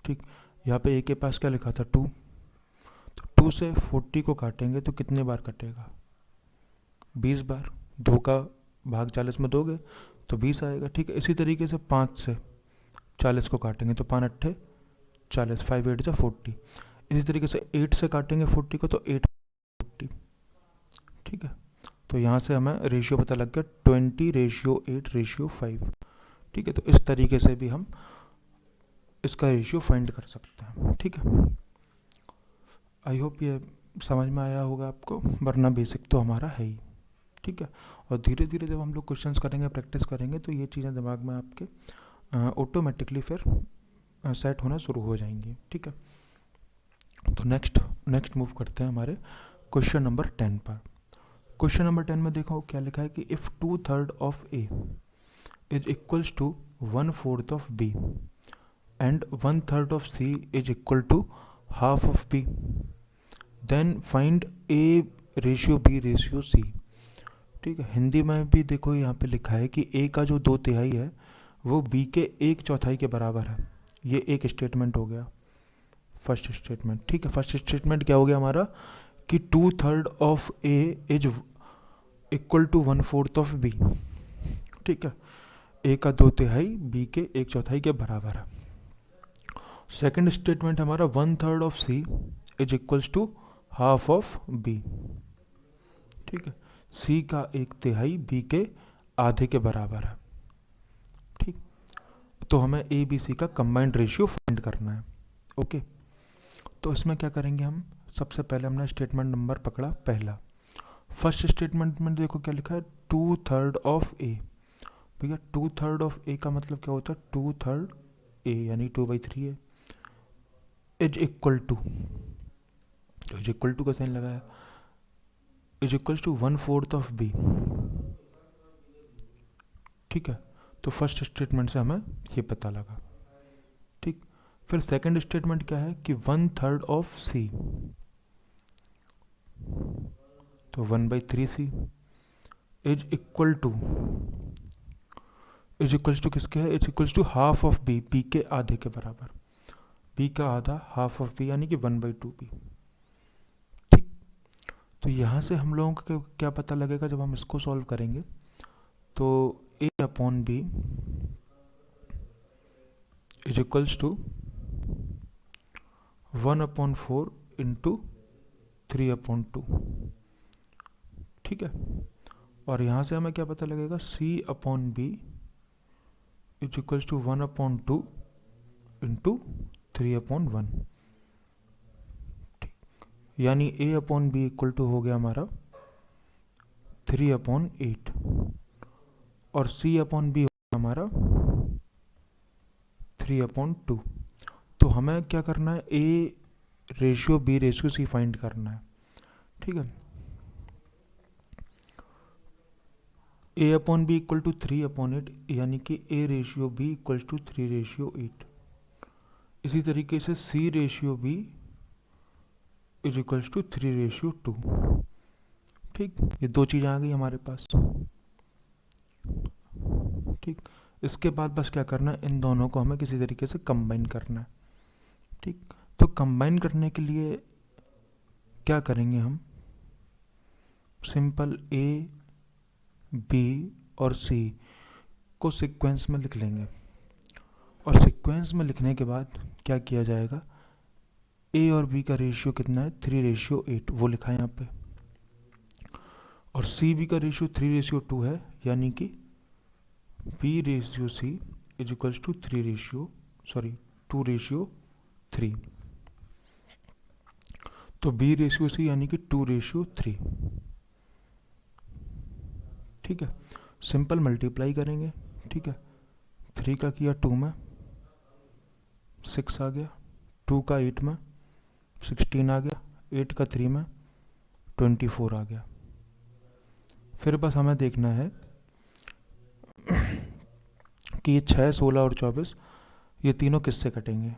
ठीक, यहाँ पे ए के पास क्या लिखा था 2, तो 2 से 40 को काटेंगे तो कितने बार कटेगा, 20 बार। 2 का भाग 40 में दोगे तो 20 आएगा। ठीक है, इसी तरीके से 5 से 40 को काटेंगे तो 5 अट्ठे 40, 5 8 जा 40। इसी तरीके से 8 से काटेंगे 40 को तो 8 40। ठीक है, तो यहाँ से हमें रेशियो पता लग गया 20:8:5। ठीक है, तो इस तरीके से भी हम इसका रेशियो फाइंड कर सकते हैं। ठीक है, आई होप ये समझ में आया होगा आपको, वरना बेसिक तो हमारा है ही। ठीक है, और धीरे धीरे जब हम लोग क्वेश्चंस करेंगे, प्रैक्टिस करेंगे, तो ये चीज़ें दिमाग में आपके ऑटोमेटिकली फिर सेट होना शुरू हो जाएंगी। ठीक है, तो नेक्स्ट मूव करते हैं हमारे क्वेश्चन नंबर 10 पर। क्वेश्चन नंबर 10 में देखो क्या लिखा है कि if 2/3 of A is equals to 1/4 of B and 1/3 of C is equal to half of B, then find A ratio B ratio C. ठीक है, हिंदी में भी देखो यहाँ पे लिखा है कि ए का जो 2/3 है वो बी के 1/4 के बराबर है। ये एक स्टेटमेंट हो गया, फर्स्ट स्टेटमेंट। ठीक है, फर्स्ट स्टेटमेंट क्या हो गया हमारा कि 2/3 of A is equal to 1/4 of B. ठीक है, ए का 2/3 बी के 1/4 के बराबर है। सेकंड स्टेटमेंट हमारा 1/3 of C is equals to half of B. ठीक है, सी का 1/3 बी के आधे के बराबर है। ठीक, तो हमें ए बी सी का कंबाइंड रेशियो फाइंड करना है। ओके, तो इसमें क्या करेंगे हम, सबसे पहले हमने स्टेटमेंट नंबर पकड़ा पहला। फर्स्ट स्टेटमेंट में देखो क्या लिखा है 2/3 ऑफ ए। भैया 2/3 ऑफ ए का मतलब क्या होता है, 2/3 ए यानी 2/3 है, इज इक्वल टू, तो इज इक्वल टू का साइन लगाया, is equal to 1/4 of B. ठीक है, तो फर्स्ट स्टेटमेंट से हमें ये पता लगा। ठीक, फिर सेकंड स्टेटमेंट क्या है कि 1/3 ऑफ सी, तो 1/3 सी इज इक्वल टू किसके है, is equals to half of B, B के आधे के बराबर। बी का आधा हाफ ऑफ बी यानी कि 1/2 बी। ठीक, तो यहाँ से हम लोगों को क्या पता लगेगा जब हम इसको सॉल्व करेंगे, तो A upon B is equals to 1/4 into 3/2। ठीक है, और यहाँ से हमें क्या पता लगेगा, C upon B is equals to 1/2 into 3/1। ठीक, यानी A upon B equal to हो गया हमारा 3/8 और सी अपॉन बी हो गया हमारा 3/2। तो हमें क्या करना है, A ratio B ratio C find करना है। ठीक है, A upon B equal to 3/8 यानी कि A ratio B equal to 3/8। इसी तरीके से C ratio B is equals to 3/2। ठीक, ये दो चीज़ें आ गई हमारे पास। ठीक, इसके बाद बस क्या करना है, इन दोनों को हमें किसी तरीके से कंबाइन करना है। ठीक, तो कंबाइन करने के लिए क्या करेंगे हम, सिंपल ए बी और सी को सीक्वेंस में लिख लेंगे, और सीक्वेंस में लिखने के बाद क्या किया जाएगा, ए और बी का रेशियो कितना है 3/8 वो लिखा है यहाँ पे, और सी बी का रेशियो 3/2 है, यानी कि B ratio C is equals to 2/3। तो बी रेशियो सी यानी कि 2/3। ठीक है, सिंपल मल्टीप्लाई करेंगे। ठीक है, 3 का किया 2 में 6 आ गया, 2 का 8 में 16 आ गया, 8 का 3 में 24 आ गया। फिर बस हमें देखना है कि ये 6, 16 और 24 ये तीनों किससे कटेंगे।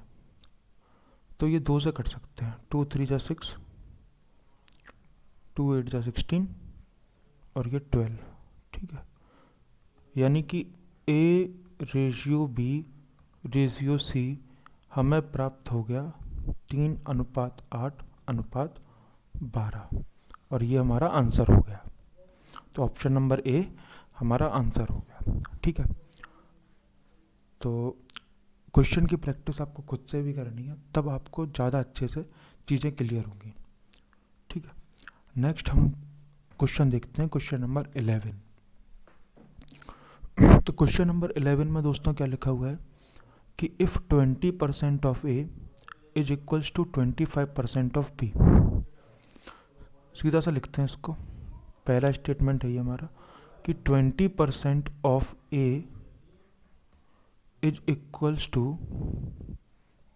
तो ये 2 से कट सकते हैं, 2 3 जा 6, 2 8 जा 16 और ये 12। ठीक है, यानी कि A ratio B ratio C हमें प्राप्त हो गया 3:8:12 और ये हमारा आंसर हो गया। तो ऑप्शन नंबर A हमारा आंसर हो गया। ठीक है, तो क्वेश्चन की प्रैक्टिस आपको खुद से भी करनी है, तब आपको ज़्यादा अच्छे से चीज़ें क्लियर होंगी। ठीक है, नेक्स्ट हम क्वेश्चन देखते हैं, क्वेश्चन नंबर 11। तो क्वेश्चन नंबर 11 में दोस्तों क्या लिखा हुआ है कि if 20% of A is equals to 25% of B। सीधा सा लिखते हैं इसको। पहला स्टेटमेंट है ये हमारा कि 20% of A is equals to,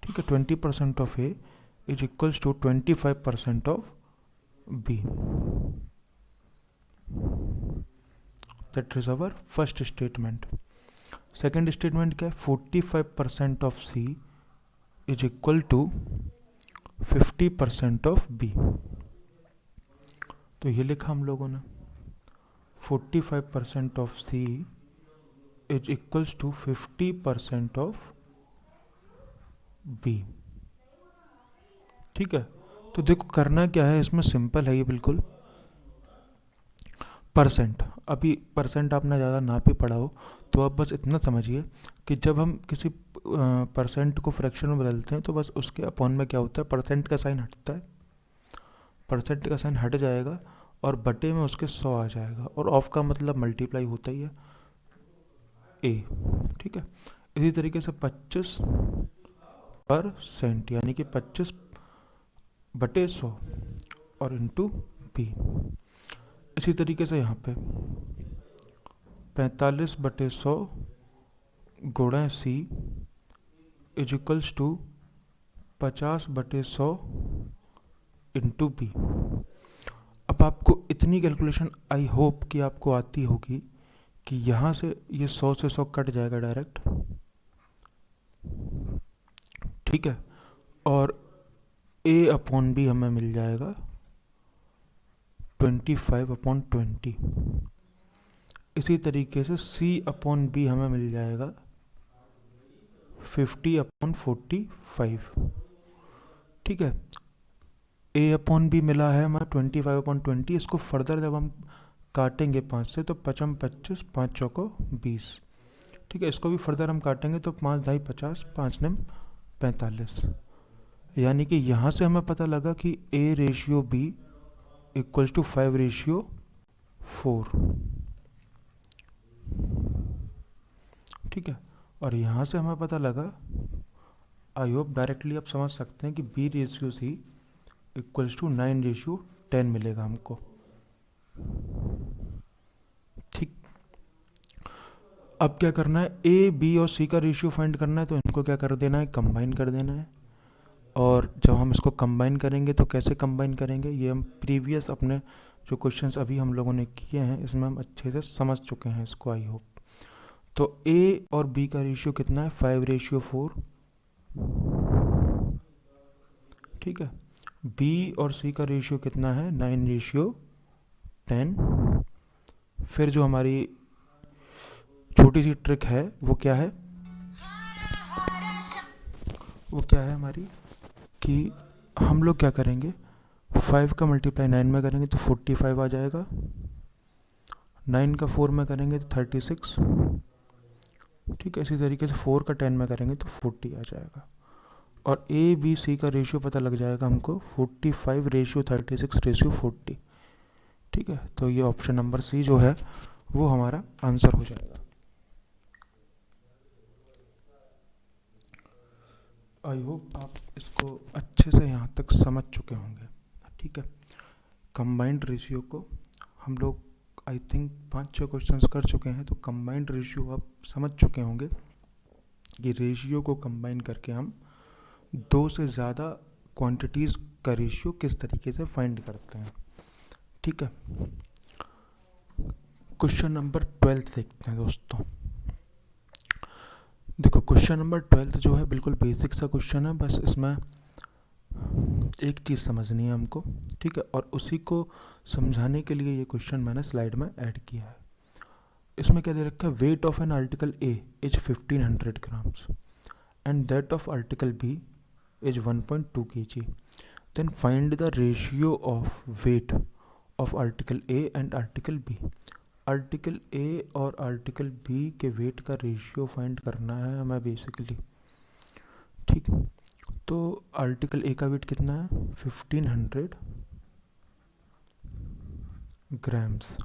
ठीक है, 20% of A is equals to 25% of B। That is our first statement. Second statement क्या है, 45% of C is equal to 50% of B। तो ये लिखा हम लोगों ने, 45% of C is equals to 50% of B। ठीक है, तो देखो करना क्या है इसमें, सिंपल है ये बिल्कुल। परसेंट, अभी परसेंट आपने ज़्यादा ना भी पढ़ा हो तो आप बस इतना समझिए कि जब हम किसी परसेंट को फ्रैक्शन में बदलते हैं तो बस उसके अपॉन में क्या होता है, परसेंट का साइन हटता है, परसेंट का साइन हट जाएगा और बटे में उसके 100 आ जाएगा, और ऑफ का मतलब मल्टीप्लाई होता ही है A। ठीक है, इसी तरीके से 25% यानी कि 25/100 और इंटू B। इसी तरीके से यहाँ पे 45/100 गुणा C is equals to 50/100 into B। अब आपको इतनी कैलकुलेशन आई होप कि आपको आती होगी कि यहाँ से ये 100 से 100 कट जाएगा डायरेक्ट। ठीक है, और A/B हमें मिल जाएगा 25/20। इसी तरीके से C/B हमें मिल जाएगा 50/45। ठीक है, A/B मिला है हमारा 25/20। इसको फर्दर जब हम काटेंगे 5 से तो 55 25 5 चौको 20। ठीक है, इसको भी फर्दर हम काटेंगे तो 5 ढाई 50 5 9 45। यानी कि यहाँ से हमें पता लगा कि A ratio B equals to 5/4। ठीक है, और यहाँ से हमें पता लगा, आई होप डायरेक्टली आप समझ सकते हैं कि B ratio C equals to 9/10 मिलेगा हमको। ठीक, अब क्या करना है, A B और C का रेशियो फाइंड करना है, तो इनको क्या कर देना है, कंबाइन कर देना है। और जब हम इसको कंबाइन करेंगे तो कैसे कंबाइन करेंगे, ये हम प्रीवियस अपने जो क्वेश्चंस अभी हम लोगों ने किए हैं इसमें हम अच्छे से समझ चुके हैं इसको, आई होप। तो A और B का रेशियो कितना है, 5/4। ठीक है, B और C का रेशियो कितना है, 9/10। फिर जो हमारी छोटी सी ट्रिक है वो क्या है, हमारी कि हम लोग क्या करेंगे, 5 का मल्टीप्लाई 9 में करेंगे तो 45 आ जाएगा, 9 का 4 में करेंगे तो 36। ठीक है, इसी तरीके से 4 का 10 में करेंगे तो 40 आ जाएगा। और A B C का रेशियो पता लग जाएगा हमको, 45/36/40। ठीक है, तो ये ऑप्शन नंबर C जो है वो हमारा आंसर हो जाएगा। आई होप आप इसको अच्छे से यहाँ तक समझ चुके होंगे। ठीक है, कंबाइंड रेशियो को हम लोग आई थिंक 5-6 क्वेश्चंस कर चुके हैं, तो कंबाइंड रेशियो आप समझ चुके होंगे कि रेशियो को कंबाइन करके हम 2 से ज़्यादा क्वांटिटीज़ का रेशियो किस तरीके से फाइंड करते हैं। ठीक है, क्वेश्चन नंबर 12 देखते हैं दोस्तों। देखो क्वेश्चन नंबर 12 जो है बिल्कुल बेसिक सा क्वेश्चन है, बस इसमें एक चीज़ समझनी है हमको, ठीक है। और उसी को समझाने के लिए ये क्वेश्चन मैंने स्लाइड में ऐड किया है। इसमें क्या दे रखा है, weight of an article A is 1500 grams and that of article B is 1.2 kg, then find the ratio of weight of article A and article B. Article A और आर्टिकल बी के weight का ratio find करना है हमें basically, ठीक। तो article a का wait कितना है, 1500 ग्राम्स,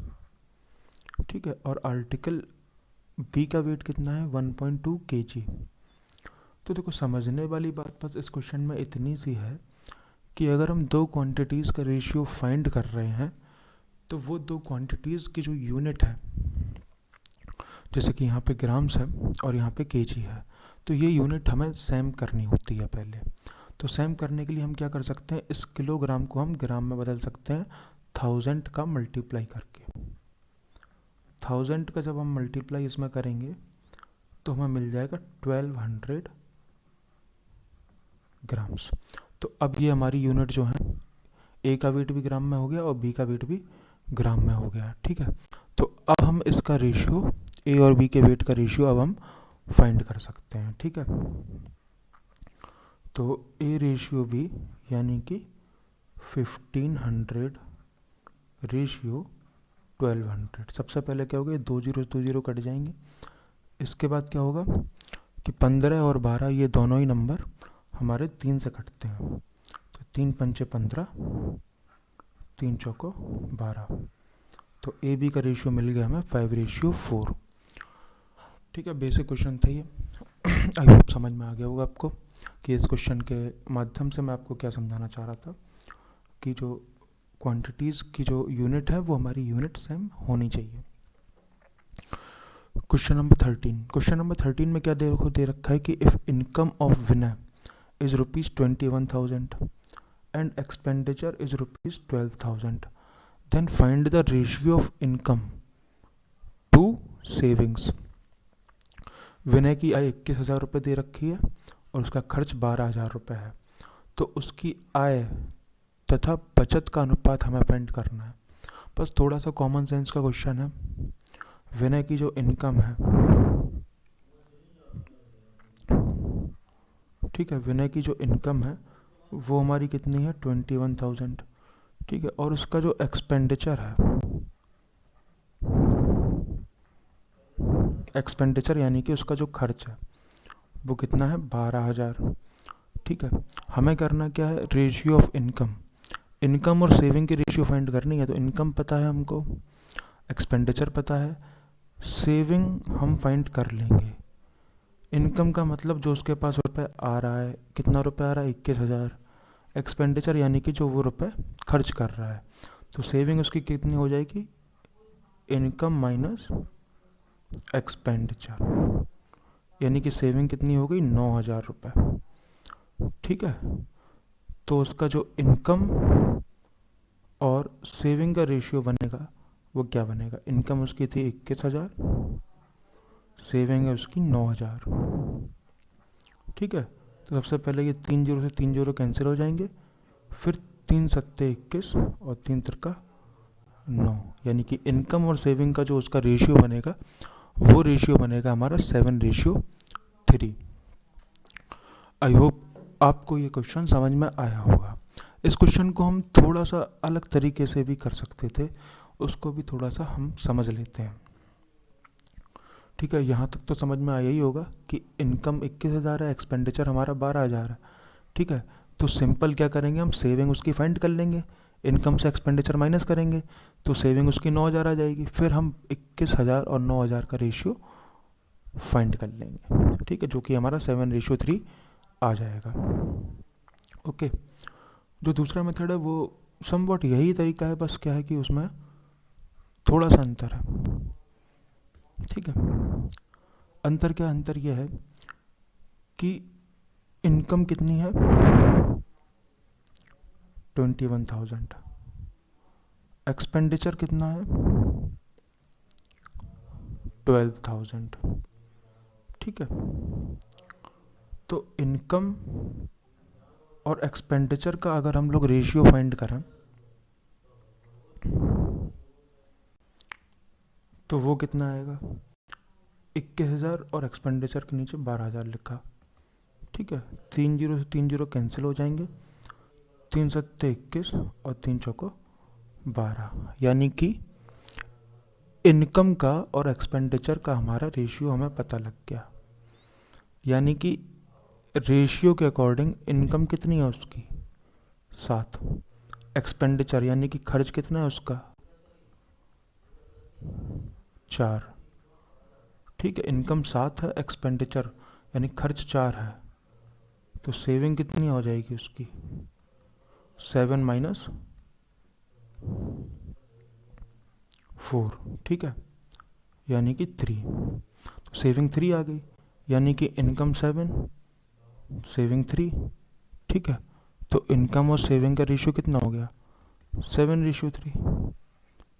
ठीक है। और आर्टिकल बी का वेट कितना है, 1.2 kg। तो देखो समझने वाली बात बस इस क्वेश्चन में इतनी सी है कि अगर हम दो क्वांटिटीज़ का रेशियो फाइंड कर रहे हैं तो वो दो क्वांटिटीज़ की जो यूनिट है, जैसे कि यहाँ पे ग्राम्स है और यहाँ पे केजी है, तो ये यूनिट हमें सेम करनी होती है पहले। तो सेम करने के लिए हम क्या कर सकते हैं, इस किलोग्राम को हम ग्राम में बदल सकते हैं 1000 का मल्टीप्लाई करके। 1000 का जब हम मल्टीप्लाई इसमें करेंगे तो हमें मिल जाएगा 1200 ग्राम्स। तो अब ये हमारी यूनिट जो है, ए का वेट भी ग्राम में हो गया और बी का वेट भी ग्राम में हो गया, ठीक है। तो अब हम इसका रेशियो, ए और बी के वेट का रेशियो अब हम फाइंड कर सकते हैं, ठीक है। तो ए रेशियो बी यानी कि 1500 रेशियो 1200। सबसे पहले क्या होगा, 2 जीरो कट जाएंगे। इसके बाद क्या होगा कि 15 और 12 ये दोनों ही नंबर हमारे 3 से कटते हैं। तो 3 पंचे 15, 3 चौको 12। तो ए बी का रेशियो मिल गया हमें 5:4, ठीक है। बेसिक क्वेश्चन था ये। आई होप समझ में आ गया होगा आपको कि इस क्वेश्चन के माध्यम से मैं आपको क्या समझाना चाह रहा था कि जो क्वांटिटीज़ की जो यूनिट है वो हमारी यूनिट सेम होनी चाहिए। Question number 13। क्वेश्चन नंबर 13 में क्या दे रखा है कि if income of Vinay is ₹21,000 and expenditure is ₹12,000, then find the ratio of income to savings। विनय की आय 21,000 रुपये दे रखी है और उसका खर्च 12,000 रुपये है। तो उसकी आय तथा बचत का अनुपात हमें फाइंड करना है। बस थोड़ा सा कॉमन सेंस का क्वेश्चन है। विनय की जो इनकम है, ठीक है, विनय की जो इनकम है वो हमारी कितनी है, 21,000, ठीक है। और उसका जो एक्सपेंडिचर है, एक्सपेंडिचर यानी कि उसका जो खर्च है वो कितना है, 12,000, ठीक है। हमें करना क्या है, रेशियो ऑफ इनकम, इनकम और सेविंग की रेशियो फाइंड करनी है। तो इनकम पता है हमको, एक्सपेंडिचर पता है, सेविंग हम फाइंड कर लेंगे। इनकम का मतलब जो उसके पास रुपए आ रहा है, कितना रुपए आ रहा है, 21,000। एक्सपेंडिचर यानी कि जो वो रुपए खर्च कर रहा है। तो सेविंग उसकी कितनी हो जाएगी, इनकम माइनस एक्सपेंडिचर, यानी कि सेविंग कितनी हो गई, 9,000 रुपये, ठीक है। तो उसका जो इनकम और सेविंग का रेशियो बनेगा वो क्या बनेगा, इनकम उसकी थी 21,000, सेविंग है उसकी 9,000, ठीक है। तो सबसे पहले ये 3 जीरो से 3 जीरो कैंसिल हो जाएंगे, फिर 3 सत्ते 21 और 3 तिरका 9, यानी कि इनकम और सेविंग का जो उसका रेशियो बनेगा वो रेशियो बनेगा हमारा 7:3। आई होप आपको ये क्वेश्चन समझ में आया होगा। इस क्वेश्चन को हम थोड़ा सा अलग तरीके से भी कर सकते थे, उसको भी थोड़ा सा हम समझ लेते हैं, ठीक है। यहाँ तक तो समझ में आया ही होगा कि इनकम 21,000 है, एक्सपेंडिचर हमारा 12,000 है, ठीक है। तो सिंपल क्या करेंगे, हम सेविंग उसकी फाइंड कर लेंगे, इनकम से एक्सपेंडिचर माइनस करेंगे तो सेविंग उसकी 9,000 आ जाएगी, फिर हम 21,000 और 9,000 का रेशियो फाइंड कर लेंगे, ठीक है, जो कि हमारा 7:3 आ जाएगा। ओके। जो दूसरा मेथड है वो समवॉट यही तरीका है, बस क्या है कि उसमें थोड़ा सा अंतर है, ठीक है। अंतर क्या, अंतर यह है कि इनकम कितनी है, 21,000, एक्सपेंडिचर कितना है, 12,000। ठीक है, तो इनकम और एक्सपेंडिचर का अगर हम लोग रेशियो फाइंड करें तो वो कितना आएगा, 21,000 और एक्सपेंडिचर के नीचे 12,000 लिखा। ठीक है, 3 जीरो से 3 जीरो कैंसिल हो जाएंगे, 3 सत्ते 21 और 3 चौको 12, यानी कि इनकम का और एक्सपेंडिचर का हमारा रेशियो हमें पता लग गया। यानी कि रेशियो के अकॉर्डिंग इनकम कितनी है उसकी 7, एक्सपेंडिचर यानी कि खर्च कितना है उसका 4। ठीक है, इनकम 7 है, एक्सपेंडिचर यानी खर्च 4 है, तो सेविंग कितनी हो जाएगी उसकी 7 माइनस 4। ठीक है, यानी कि 3, तो सेविंग 3 आ गई, यानी कि इनकम 7 सेविंग 3। ठीक है, तो इनकम और सेविंग का रेशियो कितना हो गया 7:3।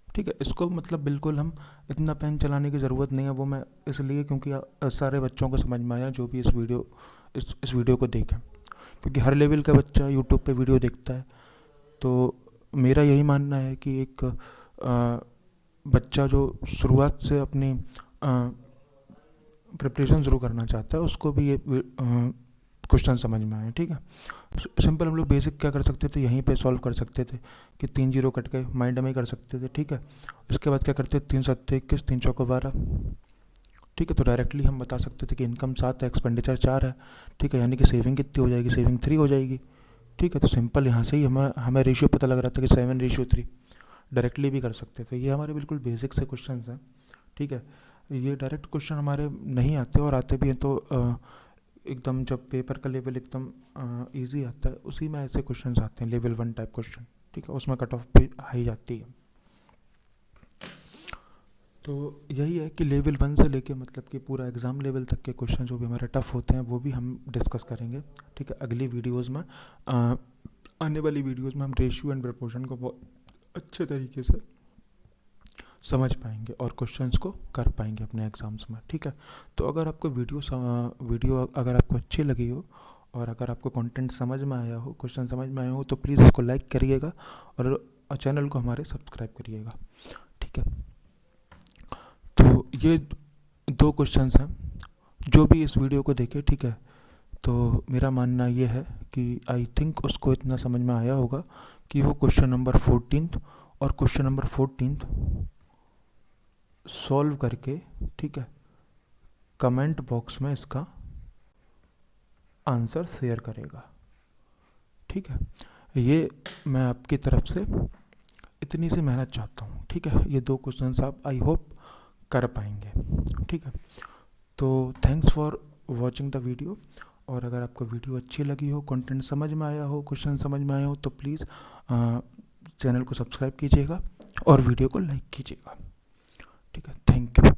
ठीक है, इसको मतलब बिल्कुल हम इतना पेन चलाने की ज़रूरत नहीं है, वो मैं इसलिए क्योंकि सारे बच्चों को समझ में आया जो भी इस वीडियो को देखें, क्योंकि हर लेवल का बच्चा यूट्यूब पे वीडियो देखता है। तो मेरा यही मानना है कि एक बच्चा जो शुरुआत से अपनी प्रिपरेशन शुरू करना चाहता है उसको भी ये क्वेश्चन समझ में आए। ठीक है, सिंपल हम लोग बेसिक क्या कर सकते थे, यहीं पे सॉल्व कर सकते थे कि 3 जीरो कट के माइंड में ही कर सकते थे। ठीक है, इसके बाद क्या करते, 3 सत्ते 21, 3 चौको 12। ठीक है, तो डायरेक्टली हम बता सकते थे कि इनकम 7 है, एक्सपेंडिचर 4 है। ठीक है, यानी कि सेविंग कितनी हो जाएगी, सेविंग 3 हो जाएगी। ठीक है, तो सिंपल यहाँ से ही हमें रेशियो पता लग रहा था कि 7:3। डायरेक्टली भी कर सकते थे, ये हमारे बिल्कुल बेसिक से क्वेश्चन हैं। ठीक है, ये डायरेक्ट क्वेश्चन हमारे नहीं आते, और आते भी हैं तो एकदम जब पेपर का लेवल एकदम इजी आता है उसी में ऐसे क्वेश्चंस आते हैं, लेवल 1 टाइप क्वेश्चन। ठीक है, उसमें कट ऑफ भी हाई जाती है। तो यही है कि लेवल 1 से लेके मतलब कि पूरा एग्ज़ाम लेवल तक के क्वेश्चन जो भी हमारे टफ होते हैं वो भी हम डिस्कस करेंगे। ठीक है, अगली वीडियोज़ में आने वाली वीडियोज़ में हम रेशियो एंड प्रपोर्शन को बहुत अच्छे तरीके से समझ पाएंगे और क्वेश्चंस को कर पाएंगे अपने एग्ज़ाम्स में। ठीक है, तो अगर आपको वीडियो अगर आपको अच्छी लगी हो और अगर आपको कंटेंट समझ में आया हो, क्वेश्चन समझ में आया हो, तो प्लीज़ इसको लाइक करिएगा और चैनल को हमारे सब्सक्राइब करिएगा। ठीक है, तो ये 2 क्वेश्चंस हैं, जो भी इस वीडियो को देखे। ठीक है, तो मेरा मानना ये है कि आई थिंक उसको इतना समझ में आया होगा कि वो क्वेश्चन नंबर 14 और क्वेश्चन नंबर 14 सॉल्व करके, ठीक है, कमेंट बॉक्स में इसका आंसर शेयर करेगा। ठीक है, ये मैं आपकी तरफ से इतनी सी मेहनत चाहता हूँ। ठीक है, ये 2 क्वेश्चंस आप आई होप कर पाएंगे। ठीक है, तो thanks for watching the video, और अगर आपको वीडियो अच्छी लगी हो, कंटेंट समझ में आया हो, क्वेश्चन समझ में आया हो, तो प्लीज़ चैनल को सब्सक्राइब कीजिएगा और वीडियो को लाइक कीजिएगा। ठीक है, थैंक यू।